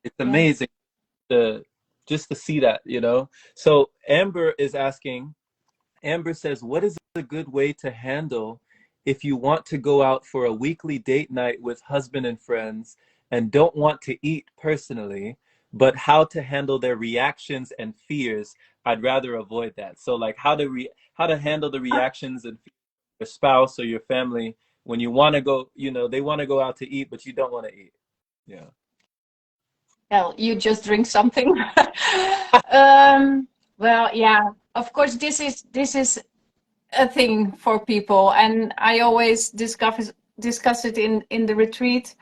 It's Yeah. amazing to just to see that, you know? So Amber is asking, Amber says, what is a good way to handle if you want to go out for a weekly date night with husband and friends and don't want to eat personally, but how to handle their reactions and fears? I'd rather avoid that. So like how to handle the reactions and your spouse or your family when you want to go, you know, they want to go out to eat, but you don't want to eat. Yeah. Well, you just drink something. Well, yeah. Of course, this is a thing for people, and I always discuss it in the retreat.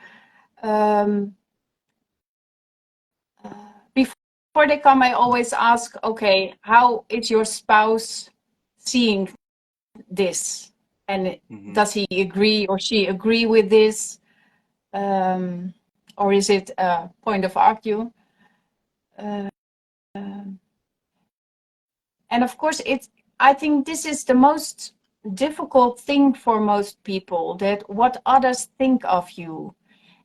Um, Before they come, I always ask, okay, how is your spouse seeing this? And Hmm. does he agree or she agree with this? Um, or is it a point of argue? Uh, and of course, I think this is the most difficult thing for most people, that what others think of you.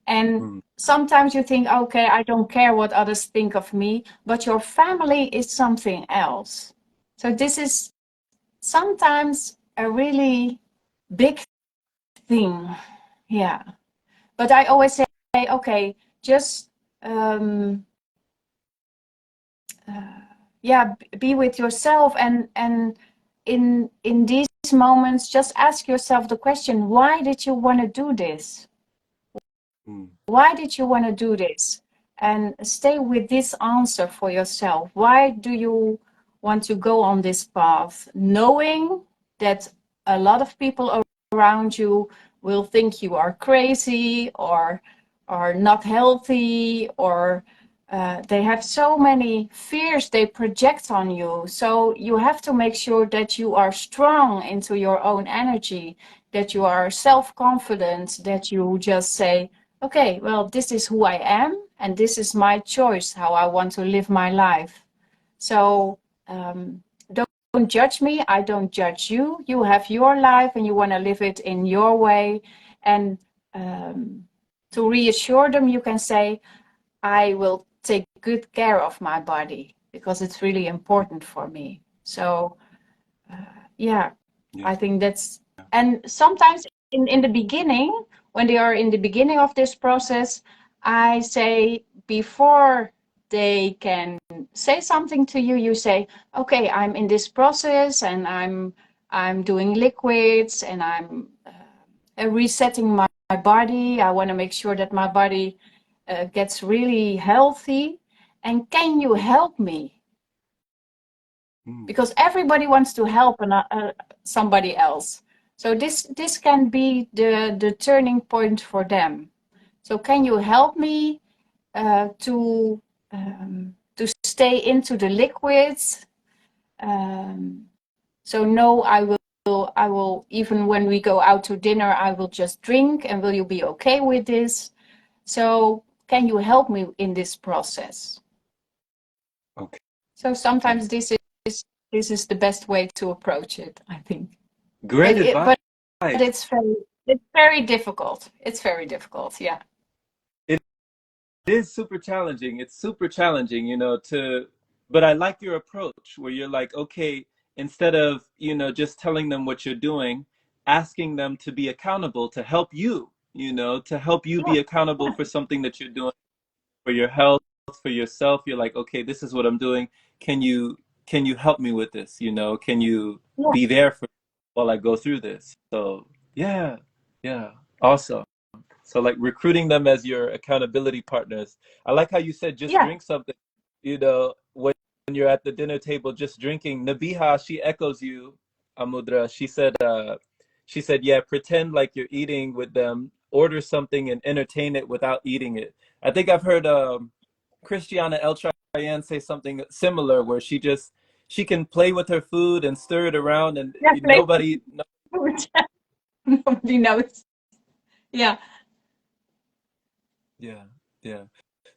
And Mm. sometimes you think, okay, I don't care what others think of me, but your family is something else. So this is sometimes a really big thing. Yeah. But I always say, okay, just yeah, be with yourself, and in these moments, just ask yourself the question: why did you want to do this? Why did you want to do this? And stay with this answer for yourself. Why do you want to go on this path, knowing that a lot of people around you will think you are crazy or are not healthy, or they have so many fears they project on you. So you have to make sure that you are strong into your own energy, that you are self-confident, that you just say, okay, well, this is who I am, and this is my choice, how I want to live my life. So don't judge me. I don't judge you. You have your life and you want to live it in your way. And to reassure them, you can say, I will take good care of my body because it's really important for me. So yeah, I think that's, and sometimes in the beginning, when they are in the beginning of this process, I say, before they can say something to you, you say, okay, I'm in this process, and I'm doing liquids, and I'm resetting my body. I want to make sure that my body gets really healthy. And can you help me? Because everybody wants to help somebody else. So this can be the turning point for them. So can you help me to stay into the liquids? So no, I will, even when we go out to dinner, I will just drink, and will you be okay with this? So can you help me in this process? Okay. So sometimes this is the best way to approach it, I think. Great advice. But it's very difficult. It's very difficult, yeah. It is super challenging. It's super challenging, but I like your approach where you're like, okay, instead of, just telling them what you're doing, asking them to be accountable to help you, to help you be accountable for something that you're doing for your health, for yourself. You're like, okay, this is what I'm doing. Can you help me with this? Can you be there for me while I go through this? So yeah, awesome. So like recruiting them as your accountability partners. I like how you said just drink something, when you're at the dinner table, just drinking. Nabiha, she echoes you, Amudra. She said, yeah, pretend like you're eating with them, order something and entertain it without eating it. I think I've heard Christiana El Trayan say something similar, where she can play with her food and stir it around, and nobody knows. Yeah. Yeah.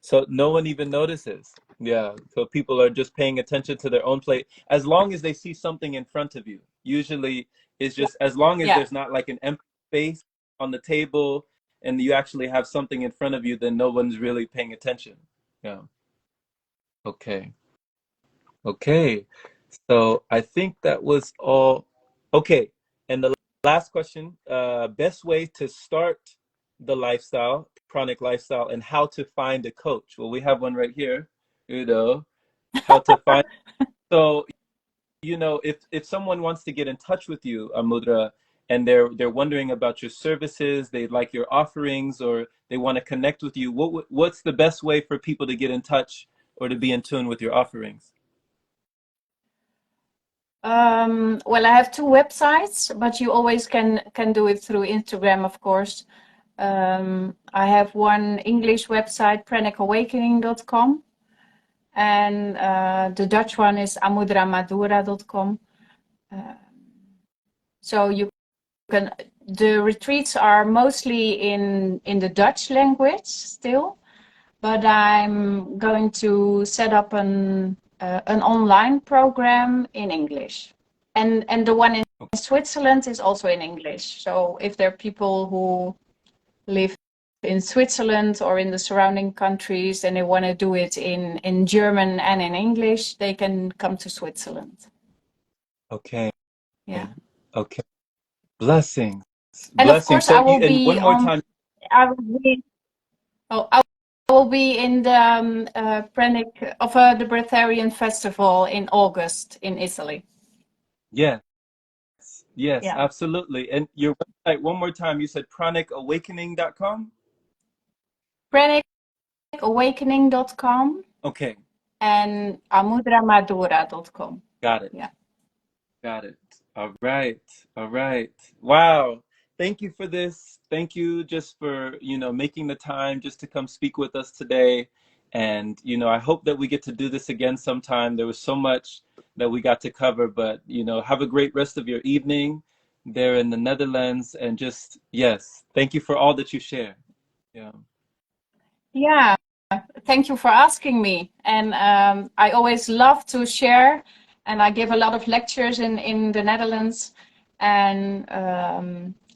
So no one even notices. Yeah. So people are just paying attention to their own plate. As long as they see something in front of you. Usually it's just as long as there's not like an empty space on the table and you actually have something in front of you, then no one's really paying attention. Yeah. Okay. So I think that was all. Okay. And the last question, best way to start the lifestyle, chronic lifestyle, and how to find a coach. Well, we have one right here, how to find. So, if someone wants to get in touch with you, Amudra, and they're wondering about your services, they like your offerings, or they want to connect with you, what's the best way for people to get in touch or to be in tune with your offerings? Well, I have two websites, but you always can do it through Instagram, of course. I have one English website, pranicawakening.com, and the Dutch one is amudramadura.com. So you can. The retreats are mostly in the Dutch language still, but I'm going to set up an online program in English, and the one in Switzerland is also in English. So if there are people who live in Switzerland or in the surrounding countries and they want to do it in German and in English, they can come to Switzerland. Okay. Yeah. Okay. Blessings. And of Blessing. course, So you, and one more time. I will be, oh, I will be in the Pranic of the Breatharian Festival in August in Italy. Yes, yes, Yeah. absolutely. And your website, one more time, you said pranicawakening.com? Pranicawakening.com Okay, and amudramadura.com. got it. Yeah. Got it. All right. All right. Wow. Thank you for this. Thank you just for, making the time just to come speak with us today. And, I hope that we get to do this again sometime. There was so much that we got to cover, but, have a great rest of your evening there in the Netherlands. And just, yes, thank you for all that you share. Yeah. Yeah. Thank you for asking me. And I always love to share, and I give a lot of lectures in the Netherlands. And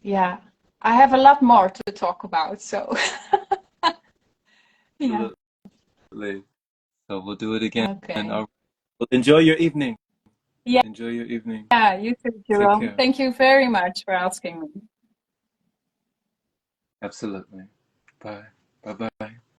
yeah, I have a lot more to talk about. So yeah. Absolutely. So we'll do it again. All Okay. right. Well, enjoy your evening. Yeah. Enjoy your evening. Yeah. You too, Take Jerome. care. Thank you very much for asking me. Absolutely. Bye. Bye-bye.